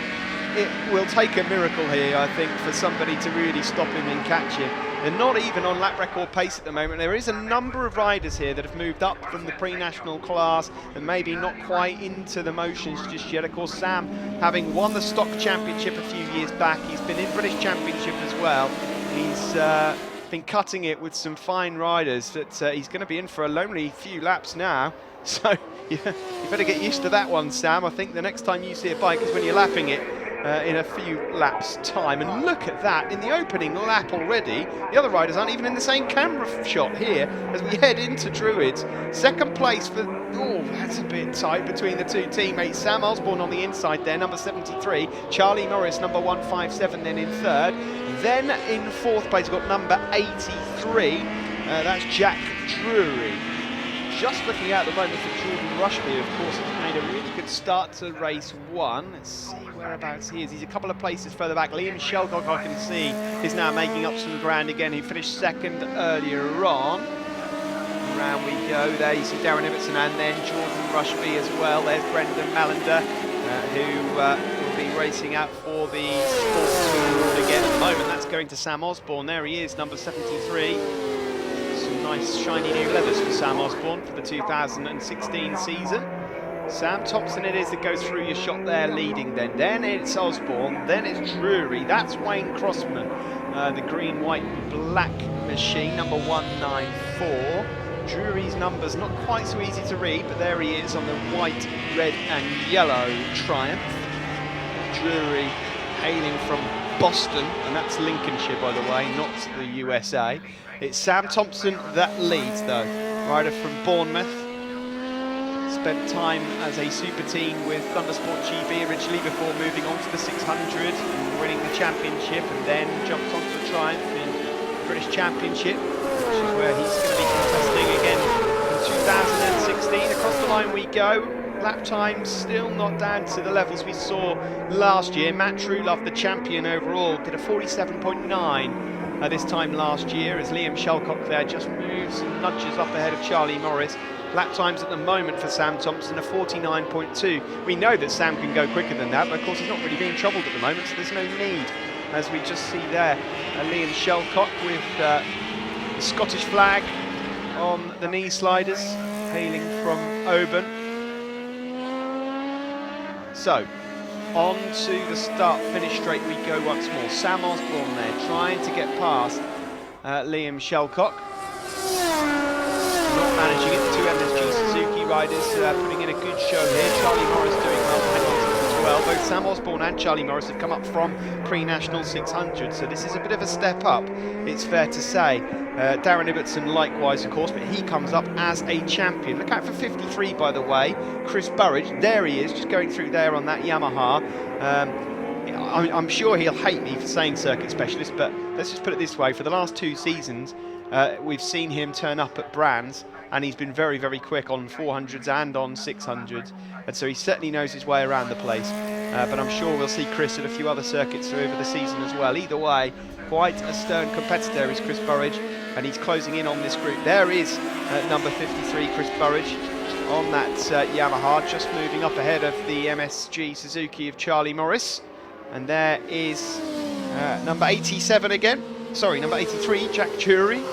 it will take a miracle here, I think, for somebody to really stop him and catch him. They're not even on lap record pace at the moment. There is a number of riders here that have moved up from the pre-national class and maybe not quite into the motions just yet. Of course, Sam, having won the stock championship a few years back, he's been in British Championship as well. He's been cutting it with some fine riders that he's going to be in for a lonely few laps now. So you better get used to that one, Sam. I think the next time you see a bike is when you're lapping it in a few laps time. And look at that, in the opening lap already, the other riders aren't even in the same camera shot here as we head into Druids. Second place for, oh, that's a bit tight between the two teammates. Sam Osborne on the inside there, number 73. Charlie Morris, number 157, then in third. Then in fourth place, we've got number 83. That's Jack Drury. Just looking out at the moment for Jordan Rushby, of course, has made a really good start to race 1. Let's see whereabouts he is. He's a couple of places further back. Liam Shelcock, I can see, is now making up some ground again. He finished second earlier on. Around we go. There you see Darren Ibbotson and then Jordan Rushby as well. There's Brendan Mallender, who will be racing out for the Sports again at the moment. That's going to Sam Osborne. There he is, number 73. Some nice shiny new leathers for Sam Osborne for the 2016 season. Sam Thompson it is that goes through your shot there leading then. Then it's Osborne, then it's Drury. That's Wayne Crossman, the green, white, black machine, number 194. Drury's number's not quite so easy to read, but there he is on the white, red and yellow Triumph. Drury hailing from Boston, and that's Lincolnshire, by the way, not the USA. It's Sam Thompson that leads, though, rider from Bournemouth. He's spent time as a super team with ThundersportGB originally before moving on to the 600, winning the championship, and then jumped onto the Triumph in the British Championship, which is where he's going to be contesting again in 2016. Across the line we go. Lap times still not down to the levels we saw last year. Matt Trulove, the champion overall, did a 47.9 this time last year, as Liam Shelcock there just moves and nudges up ahead of Charlie Morris. Lap times at the moment for Sam Thompson are 49.2. We know that Sam can go quicker than that, but of course he's not really being troubled at the moment, so there's no need. As we just see there, Liam Shelcock with the Scottish flag on the knee sliders, hailing from Oban. So, on to the start-finish straight we go once more. Sam Osborne there, trying to get past Liam Shelcock. Not managing it. The two MSG Suzuki riders putting in a good show here. Charlie Morris doing well behind as well. Both Sam Osborne and Charlie Morris have come up from pre-national 600, so this is a bit of a step up, it's fair to say. Darren Ibbotson likewise, of course, but he comes up as a champion. Look out for 53, by the way. Chris Burridge, there he is, just going through there on that Yamaha. I'm sure he'll hate me for saying circuit specialist, but let's just put it this way. For the last 2 seasons, we've seen him turn up at Brands, and he's been very, very quick on 400s and on 600s, and so he certainly knows his way around the place. But I'm sure we'll see Chris at a few other circuits over the season as well. Either way, quite a stern competitor is Chris Burridge, and he's closing in on this group. There is number 53, Chris Burridge, on that Yamaha, just moving up ahead of the MSG Suzuki of Charlie Morris. And there is number 87 again, sorry, number 83, Jack Jury.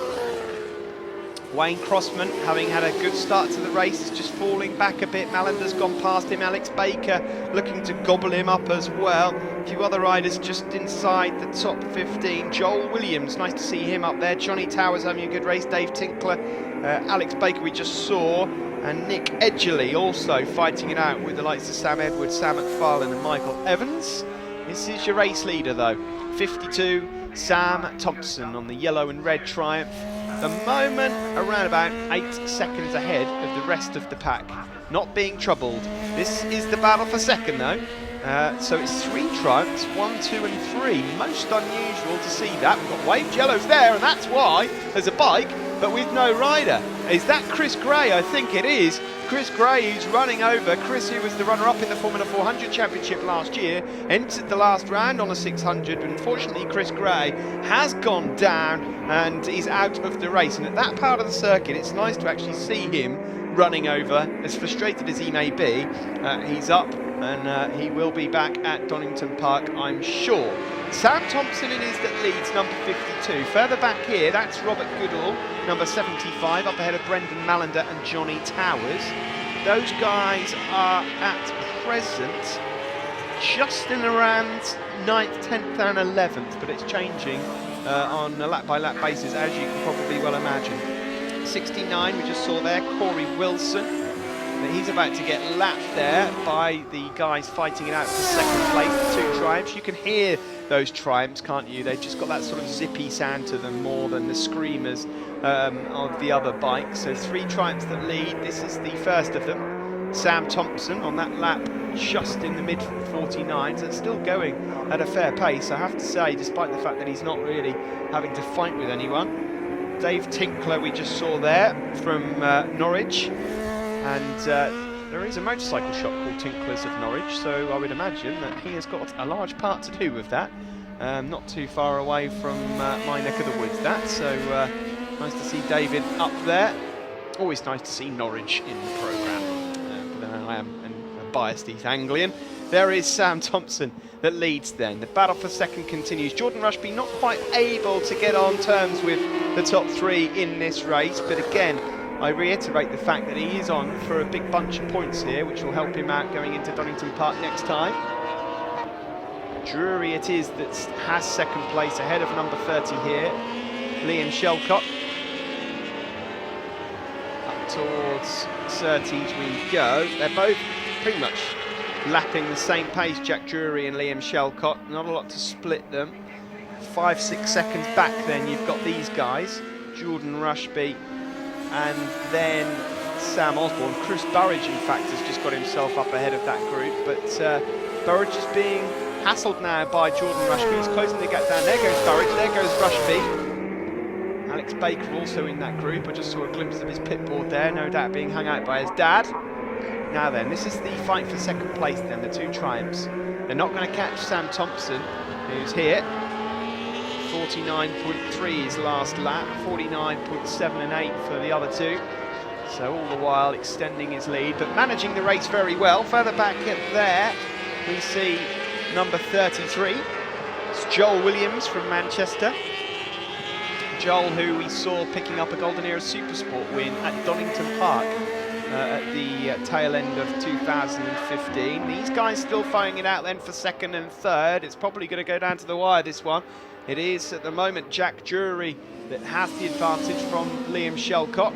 Wayne Crossman, having had a good start to the race, is just falling back a bit. Malander's gone past him. Alex Baker looking to gobble him up as well. A few other riders just inside the top 15. Joel Williams, nice to see him up there. Johnny Towers having a good race. Dave Tinkler, Alex Baker we just saw, and Nick Edgerly also fighting it out with the likes of Sam Edwards, Sam McFarlane and Michael Evans. This is your race leader though, 52, Sam Thompson on the yellow and red Triumph. The moment around about 8 seconds ahead of the rest of the pack, not being troubled. This is the battle for second though. So it's 3 Triumphs, 1, 2 and 3. Most unusual to see that. We've got Wave Yellows there, and that's why there's a bike, but with no rider. Is that Chris Gray? I think it is. Chris Gray, who's running over. Chris, who was the runner-up in the Formula 400 Championship last year, entered the last round on a 600, but unfortunately Chris Gray has gone down and is out of the race. And at that part of the circuit, it's nice to actually see him running over. As frustrated as he may be, he's up, and he will be back at Donington Park, I'm sure. Sam Thompson it is that leads, number 52. Further back here, that's Robert Goodall, number 75, up ahead of Brendan Mallander and Johnny Towers. Those guys are at present just in around 9th, 10th and 11th, but it's changing on a lap-by-lap basis, as you can probably well imagine. 69, we just saw there, Corey Wilson. He's about to get lapped there by the guys fighting it out for second place, the 2 Triumphs. You can hear those Triumphs, can't you? They've just got that sort of zippy sound to them more than the screamers of the other bikes. So 3 Triumphs that lead. This is the first of them. Sam Thompson on that lap just in the mid-49s and still going at a fair pace, I have to say, despite the fact that he's not really having to fight with anyone. Dave Tinkler we just saw there from Norwich. And there is a motorcycle shop called Tinklers of Norwich, so I would imagine that he has got a large part to do with that. Not too far away from my neck of the woods, that. So nice to see David up there. Always nice to see Norwich in the programme. But I am a biased East Anglian. There is Sam Thompson that leads then. The battle for second continues. Jordan Rushby not quite able to get on terms with the top 3 in this race, but again, I reiterate the fact that he is on for a big bunch of points here, which will help him out going into Donington Park next time. Drury it is that has second place ahead of number 30 here, Liam Shelcock. Up towards Surtees we go. They're both pretty much lapping the same pace, Jack Drury and Liam Shelcock. Not a lot to split them. 5-6 seconds back then you've got these guys, Jordan Rushby, and then Sam Osborne. Chris Burridge, in fact, has just got himself up ahead of that group, but Burridge is being hassled now by Jordan Rushby. He's closing the gap down. There goes Burridge, there goes Rushby. Alex Baker also in that group. I just saw a glimpse of his pit board there, no doubt being hung out by his dad. Now then, this is the fight for second place then, the two triumphs. They're not going to catch Sam Thompson, who's here. 49.3 his last lap, 49.7 and 8 for the other two. So all the while extending his lead, but managing the race very well. Further back there, we see number 33. It's Joel Williams from Manchester. Joel, who we saw picking up a Golden Era Supersport win at Donington Park at the tail end of 2015. These guys still fighting it out then for second and third. It's probably going to go down to the wire, this one. It is at the moment Jack Drury that has the advantage from Liam Shelcock.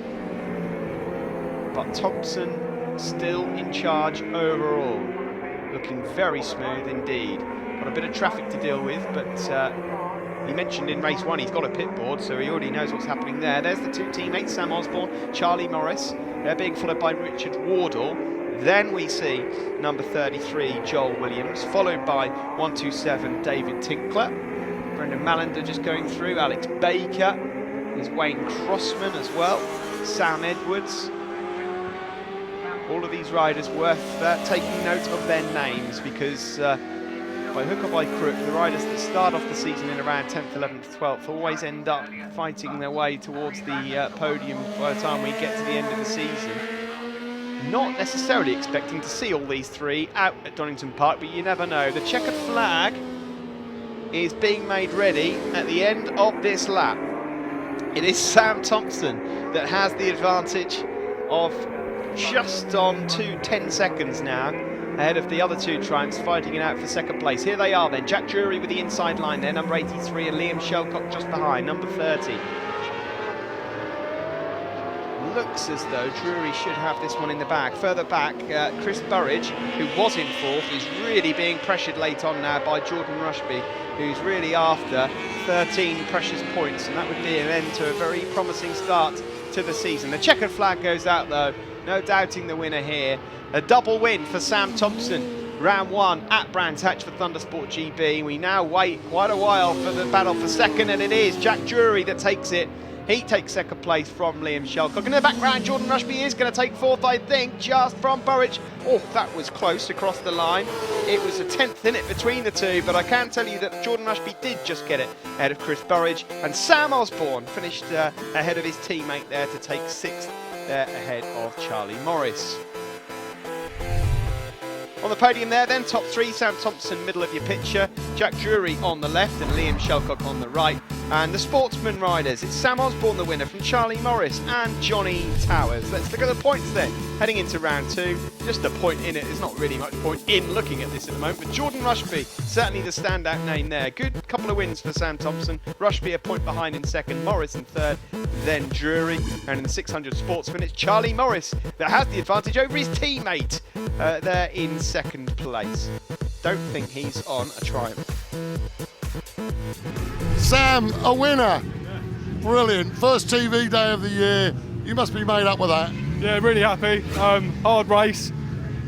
But Thompson still in charge overall. Looking very smooth indeed. Got a bit of traffic to deal with, but he mentioned in race one he's got a pit board, so he already knows what's happening there. There's the two teammates, Sam Osborne, Charlie Morris. They're being followed by Richard Wardle. Then we see number 33, Joel Williams, followed by 127, David Tinkler. Brendan Mallender just going through, Alex Baker. There's Wayne Crossman as well, Sam Edwards. All of these riders worth taking note of their names, because by hook or by crook, the riders that start off the season in around 10th, 11th, 12th always end up fighting their way towards the podium by the time we get to the end of the season. Not necessarily expecting to see all these three out at Donington Park, but you never know. The checkered flag is being made ready at the end of this lap. It is Sam Thompson that has the advantage of just on 10 seconds now, ahead of the other two triumphs fighting it out for second place. Here they are then, Jack Drury with the inside line there, number 83, and Liam Shelcock just behind, number 30. Looks as though Drury should have this one in the bag. Further back, Chris Burridge, who was in fourth, is really being pressured late on now by Jordan Rushby, who's really after 13 precious points, and that would be an end to a very promising start to the season. The checkered flag goes out though, no doubting the winner here. A double win for Sam Thompson, round one at Brands Hatch for ThundersportGB. We now wait quite a while for the battle for second, and it is Jack Drury that takes it. He takes second place from Liam Shelcock. In the background, Jordan Rushby is going to take fourth, I think, just from Burridge. Oh, that was close across the line. It was a 10th in it between the two, but I can tell you that Jordan Rushby did just get it ahead of Chris Burridge. And Sam Osborne finished ahead of his teammate there to take sixth, there ahead of Charlie Morris. On the podium there then, top three, Sam Thompson, middle of your picture, Jack Drury on the left and Liam Shelcock on the right. And the sportsman riders, it's Sam Osborne the winner from Charlie Morris and Johnny Towers. Let's look at the points then, heading into round two. Just a point in it, there's not really much point in looking at this at the moment, but Jordan Rushby, certainly the standout name there. Good couple of wins for Sam Thompson. Rushby a point behind in second, Morris in third, then Drury. And in the 600 sportsman, it's Charlie Morris that has the advantage over his teammate there in second place. Don't think he's on a triumph. Sam, a winner. Brilliant. First TV day of the year. You must be made up with that. Yeah, really happy. Hard race.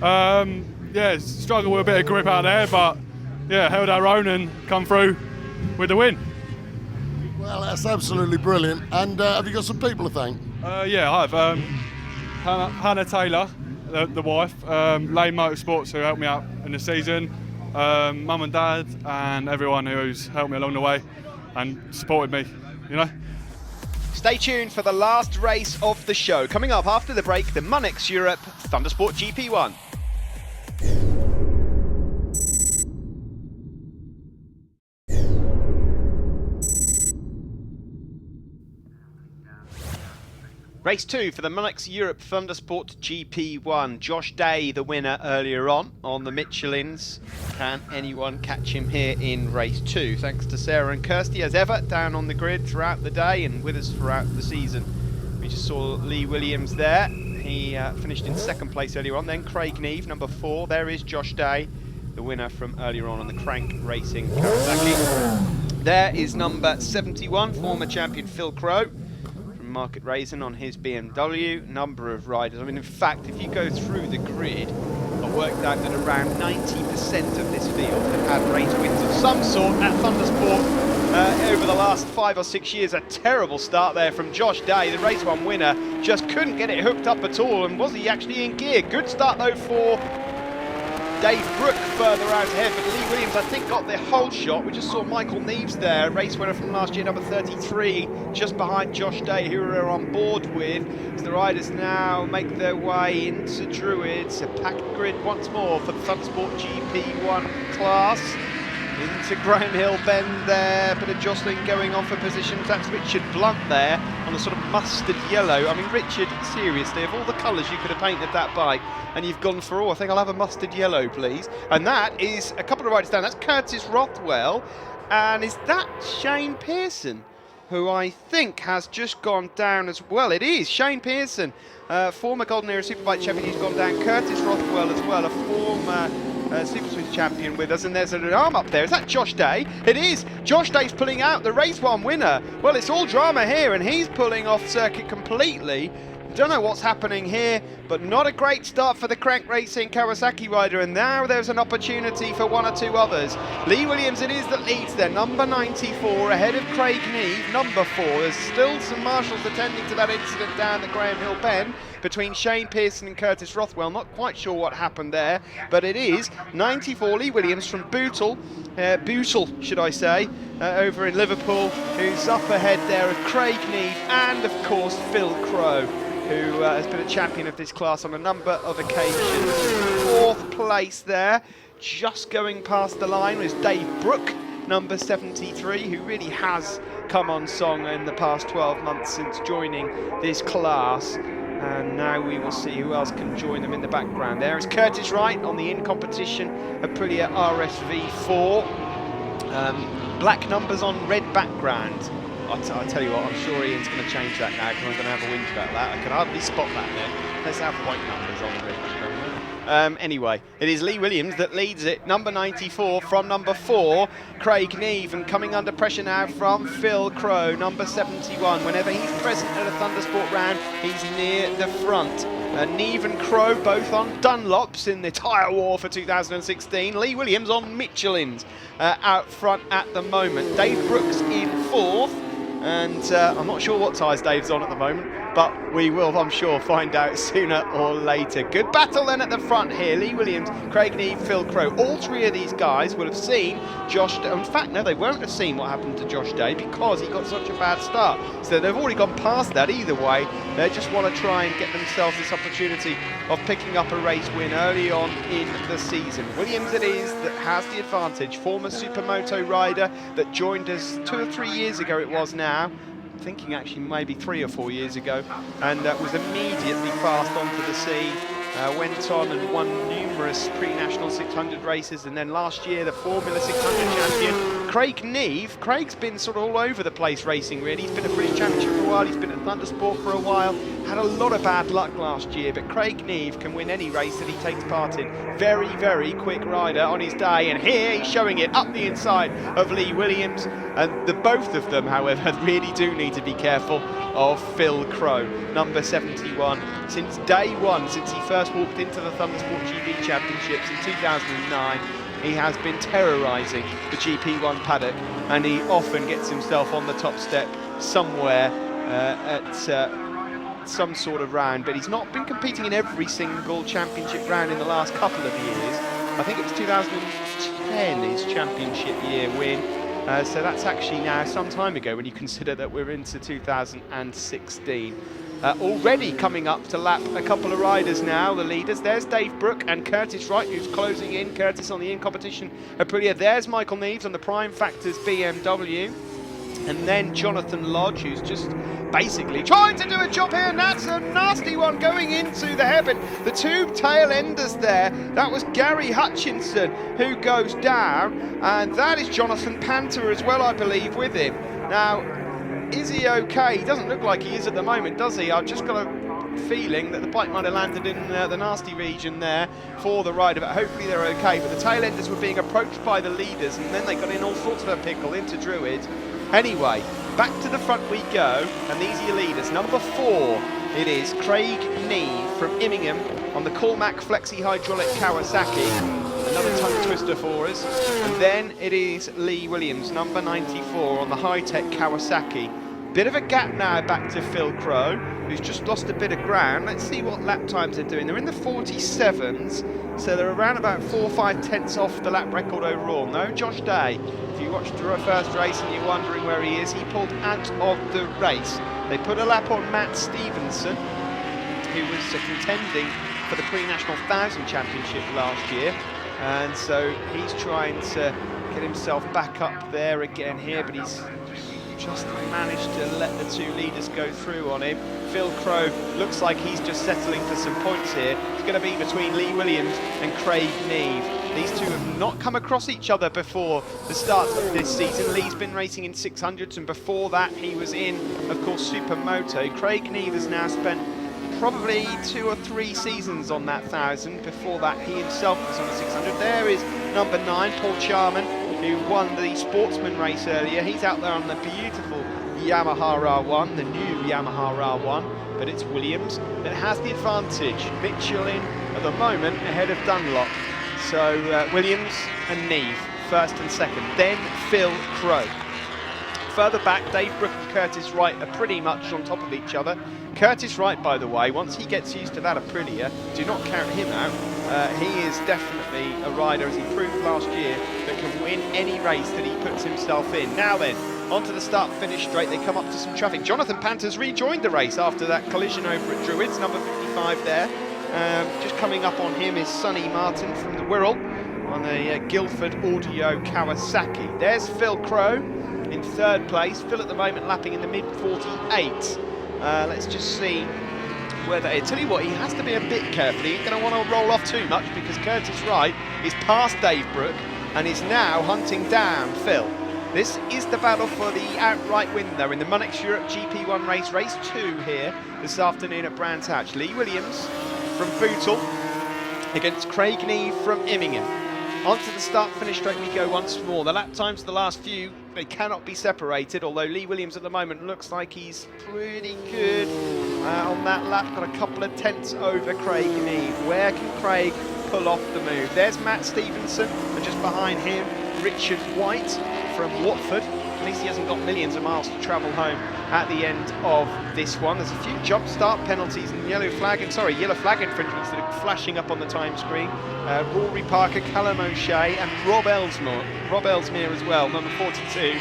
Yeah, struggled with a bit of grip out there, but yeah, held our own and come through with the win. Well, that's absolutely brilliant. And have you got some people to thank? Yeah, I have. Hannah Taylor, the wife, Lane Motorsports, who helped me out in the season, mum and dad, and everyone who's helped me along the way and supported me, you know. Stay tuned for the last race of the show. Coming up after the break, the Munich Europe Thundersport GP1. Race 2 for the Munich Europe Thundersport GP1. Josh Day, the winner earlier on the Michelins. Can anyone catch him here in race 2? Thanks to Sara-Kirsty, as ever, down on the grid throughout the day and with us throughout the season. We just saw Lee Williams there. He finished in second place earlier on. Then Craig Neve, number 4. There is Josh Day, the winner from earlier on the Crank Racing Kawasaki. There is number 71, former champion Phil Crow. Market Racing on his BMW. Number of riders. I mean, in fact, if you go through the grid, I worked out that around 90% of this field have had race wins of some sort at Thundersport over the last 5 or 6 years. A terrible start there from Josh Day, the race 1 winner. Just couldn't get it hooked up at all, and was he actually in gear? Good start though for Dave Brook further out ahead, but Lee Williams, I think, got the whole shot. We just saw Michael Neves there, race winner from last year, number 33, just behind Josh Day, who we're on board with. As the riders now make their way into Druids, a packed grid once more for the Thundersport GP1 class. Into Graham Hill Bend there, bit of jostling going on for positions. That's Richard Blunt there on a sort of mustard yellow. I mean, Richard, seriously, of all the colours you could have painted that bike, and you've gone for all, I think I'll have a mustard yellow, please. And that is a couple of riders down. That's Curtis Rothwell, and is that Shane Pearson, who I think has just gone down as well? It is Shane Pearson, former Golden Era Superbike champion, who's gone down. Curtis Rothwell as well, a former Super Swiss champion with us, and there's an arm up there. Is that Josh Day? It is. Josh Day's pulling out the race 1 winner. Well, it's all drama here, and he's pulling off circuit completely. Don't know what's happening here, but not a great start for the Crank Racing Kawasaki rider, and now there's an opportunity for 1 or 2 others. Lee Williams it is that leads there, number 94, ahead of Craig Neve, number 4. There's still some marshals attending to that incident down the Graham Hill Bend between Shane Pearson and Curtis Rothwell. Not quite sure what happened there, but it is 94 Lee Williams from Bootle, should I say, over in Liverpool, who's up ahead there of Craig Neve and, of course, Phil Crow, who has been a champion of this class on a number of occasions. 4th place there, just going past the line, was Dave Brook, number 73, who really has come on song in the past 12 months since joining this class. And now we will see who else can join them in the background. There is Curtis Wright on the in-competition Aprilia RSV4. Black numbers on red background. I'll tell you what, I'm sure Ian's going to change that now, because I'm going to have a whinge about that. I can hardly spot that there. Let's have white numbers on the red background. Anyway, it is Lee Williams that leads it, number 94 from number 4, Craig Neve, and coming under pressure now from Phil Crow, number 71. Whenever he's present at a Thundersport round, he's near the front. Neve and Crow both on Dunlops in the tyre war for 2016. Lee Williams on Michelin's out front at the moment. Dave Brooks in 4th. And I'm not sure what tyres Dave's on at the moment, but we will, I'm sure, find out sooner or later. Good battle then at the front here. Lee Williams, Craig Neve, Phil Crow. All 3 of these guys will have seen Josh Day. In fact, no, they won't have seen what happened to Josh Day because he got such a bad start. So they've already gone past that either way. They just want to try and get themselves this opportunity of picking up a race win early on in the season. Williams it is that has the advantage. Former Supermoto rider that joined us 2 or 3 years ago it was now. Thinking actually maybe 3 or 4 years ago, and was immediately fast onto the scene. Went on and won numerous pre-national 600 races, and then last year the Formula 600 champion. Craig Neve, Craig's been sort of all over the place racing really. He's been a British Championship for a while, he's been at Thundersport for a while, had a lot of bad luck last year, but Craig Neve can win any race that he takes part in. Very, very quick rider on his day, and here he's showing it up the inside of Lee Williams, and the both of them, however, really do need to be careful of Phil Crow, number 71. Since day 1, since he first walked into the Thundersport GB Championships in 2009, he has been terrorising the GP1 paddock, and he often gets himself on the top step somewhere at some sort of round, but he's not been competing in every single championship round in the last couple of years. I think it was 2010 his championship year win. So that's actually now some time ago when you consider that we're into 2016. Already coming up to lap a couple of riders now, the leaders. There's Dave Brook and Curtis Wright, who's closing in. Curtis on the in-competition Aprilia. There's Michael Neves on the Prime Factors BMW. And then Jonathan Lodge, who's just basically trying to do a job here, and that's a nasty one going into the hairpin. The 2 tail enders there, that was Gary Hutchinson who goes down, and that is Jonathan Panter as well, I believe, with him. Now, is he okay? He doesn't look like he is at the moment, does he? I've just got a feeling that the bike might have landed in the nasty region there for the rider, but hopefully they're okay. But the tail enders were being approached by the leaders, and then they got in all sorts of a pickle into Druid. Anyway, back to the front we go, and these are your leaders. Number 4, it is Craig Neve from Immingham on the Cormac Flexi Hydraulic Kawasaki. Another tongue twister for us. And then it is Lee Williams, number 94 on the high-tech Kawasaki. Bit of a gap now back to Phil Crow, who's just lost a bit of ground. Let's see what lap times they're doing. They're in the 47s, so they're around about 4 or 5 tenths off the lap record overall. No Josh Day. If you watched the first race and you're wondering where he is, he pulled out of the race. They put a lap on Matt Stevenson, who was contending for the Pre-National 1000 Championship last year. And so he's trying to get himself back up there again here, but he's just managed to let the 2 leaders go through on him. Phil Crow looks like he's just settling for some points here. It's going to be between Lee Williams and Craig Neve. These two have not come across each other before the start of this season. Lee's been racing in 600s, and before that he was in, of course, Supermoto. Craig Neve has now spent probably 2 or 3 seasons on that 1000. Before that he himself was on a 600. There is number 9, Paul Charman, who won the Sportsman race earlier. He's out there on the beautiful Yamaha R1, the new Yamaha R1, but it's Williams that has the advantage. Mitchell in at the moment ahead of Dunlop. So Williams and Neve, first and second. Then Phil Crow. Further back, Dave Brooke and Curtis Wright are pretty much on top of each other. Curtis Wright, by the way, once he gets used to that Aprilia, do not count him out. He is definitely a rider, as he proved last year, that can win any race that he puts himself in. Now then, onto the start-finish straight. They come up to some traffic. Jonathan Panter's rejoined the race after that collision over at Druids, number 55 there. Just coming up on him is Sonny Martin from the Wirral on a Guildford Audio Kawasaki. There's Phil Crow in 3rd place. Phil at the moment lapping in the mid-48. Let's just see whether, I tell you what, he has to be a bit careful. He's going to want to roll off too much, because Curtis Wright is past Dave Brooke and is now hunting down Phil. This is the battle for the outright win, though, in the Monex Europe GP1 race, race 2 here this afternoon at Brands Hatch. Lee Williams from Bootle against Craig Neve from Immingham. Onto the start-finish straight we go once more. The lap times of the last few, they cannot be separated, although Lee Williams at the moment looks like he's pretty good on that lap. Got a couple of tenths over Craig Neve. Where can Craig pull off the move? There's Matt Stevenson, and just behind him, Richard White from Watford. At least he hasn't got millions of miles to travel home at the end of this one. There's a few jump start penalties and yellow flag infringements that are flashing up on the time screen. Rory Parker, Callum O'Shea and Rob Ellesmere as well, number 42.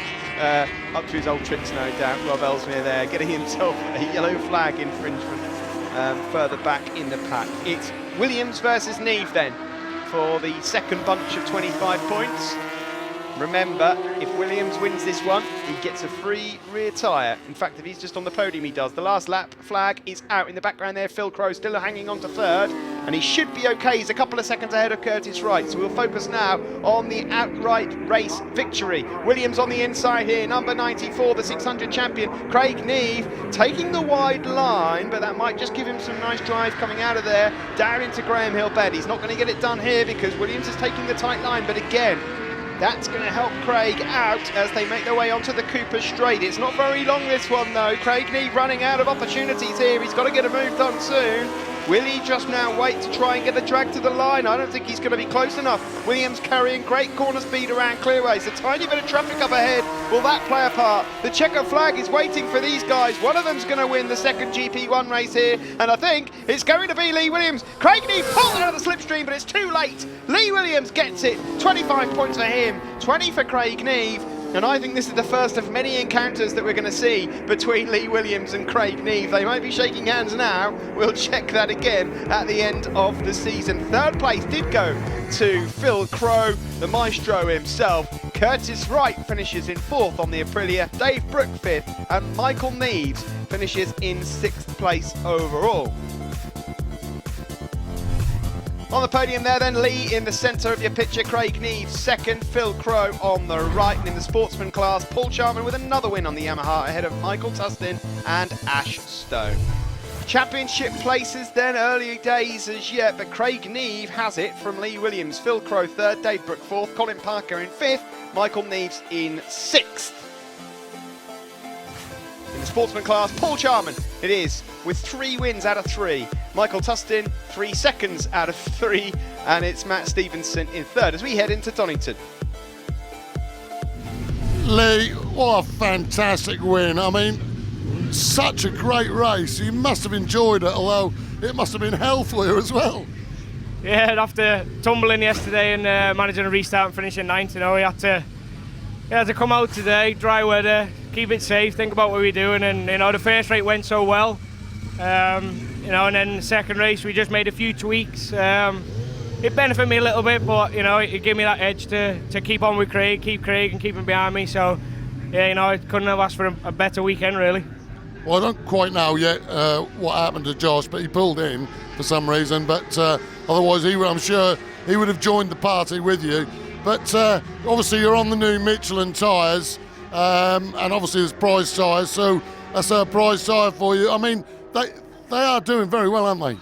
Up to his old tricks, no doubt. Rob Ellesmere there, getting himself a yellow flag infringement further back in the pack. It's Williams versus Neve then for the second bunch of 25 points. Remember, if Williams wins this one, he gets a free rear tyre. In fact, if he's just on the podium, he does. The last lap flag is out in the background there. Phil Crow still hanging on to 3rd, and he should be okay. He's a couple of seconds ahead of Curtis Wright. So we'll focus now on the outright race victory. Williams on the inside here, number 94, the 600 champion. Craig Neve taking the wide line, but that might just give him some nice drive coming out of there, down into Graham Hill Bed. He's not going to get it done here because Williams is taking the tight line, but again, that's going to help Craig out as they make their way onto the Cooper Straight. It's not very long, this one, though. Craig Neve running out of opportunities here. He's got to get a move done soon. Will he just now wait to try and get the drag to the line? I don't think he's going to be close enough. Williams carrying great corner speed around clearways. A tiny bit of traffic up ahead. Will that play a part? The checker flag is waiting for these guys. One of them's going to win the second GP1 race here, and I think it's going to be Lee Williams. Craig Neve pulls out of the slipstream, but it's too late. Lee Williams gets it. 25 points for him, 20 for Craig Neve. And I think this is the first of many encounters that we're going to see between Lee Williams and Craig Neve. They might be shaking hands now. We'll check that again at the end of the season. 3rd place did go to Phil Crow, the maestro himself. Curtis Wright finishes in 4th on the Aprilia. Dave Brooke 5th, and Michael Neves finishes in 6th place overall. On the podium there then, Lee in the centre of your picture, Craig Neve 2nd, Phil Crow on the right, and in the sportsman class, Paul Charman with another win on the Yamaha ahead of Michael Tustin and Ash Stone. Championship places then, early days as yet, but Craig Neve has it from Lee Williams. Phil Crow 3rd, Dave Brooke 4th, Colin Parker in 5th, Michael Neves in 6th. In the sportsman class, Paul Charman it is, with 3 wins out of 3. Michael Tustin, 3 seconds out of 3. And it's Matt Stevenson in 3rd as we head into Donington. Lee, what a fantastic win. I mean, such a great race. You must have enjoyed it, although it must have been hell for you as well. Yeah, after tumbling yesterday and managing to restart and finish in 9th, you know, we had to come out today, dry weather, keep it safe, think about what we're doing, and you know, the first race went so well. You know, and then the second race we just made a few tweaks. It benefited me a little bit, but you know, it gave me that edge to keep on with Craig, keep Craig and keep him behind me. So yeah, you know, I couldn't have asked for a better weekend really. Well, I don't quite know yet what happened to Josh, but he pulled in for some reason. But otherwise, I'm sure he would have joined the party with you. But obviously, you're on the new Michelin tyres, and obviously there's prize tyres, so that's a prize tyre for you. I mean, they are doing very well, aren't they?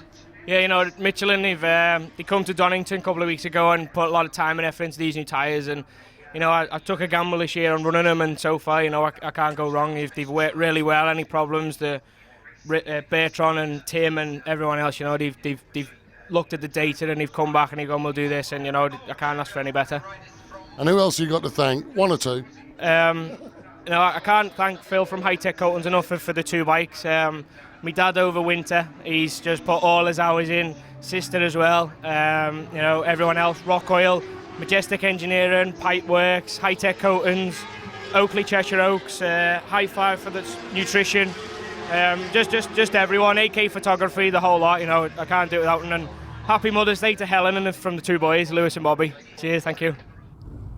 Yeah, you know, Michelin, they come to Donington a couple of weeks ago and put a lot of time and effort into these new tyres, and you know, I took a gamble this year on running them, and so far, you know, I can't go wrong. They've worked really well. Any problems, Bertrand and Tim and everyone else, you know, they've looked at the data and they've come back and they've gone, we'll do this, and you know, I can't ask for any better. And who else you got to thank? 1 or 2? You know, I can't thank Phil from High Tech Coatings enough for the 2 bikes. My dad over winter, he's just put all his hours in. Sister as well. You know, everyone else, Rock Oil, Majestic Engineering, Pipe Works, High Tech Coatings, Oakley Cheshire Oaks, High Five for the nutrition. Just everyone, AK Photography, the whole lot. You know, I can't do it without them. And happy Mother's Day to Helen and from the 2 boys, Lewis and Bobby. Cheers, thank you.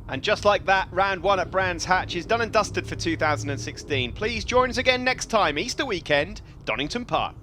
And just like that, round 1 at Brands Hatch is done and dusted for 2016. Please join us again next time, Easter weekend, Donington Park.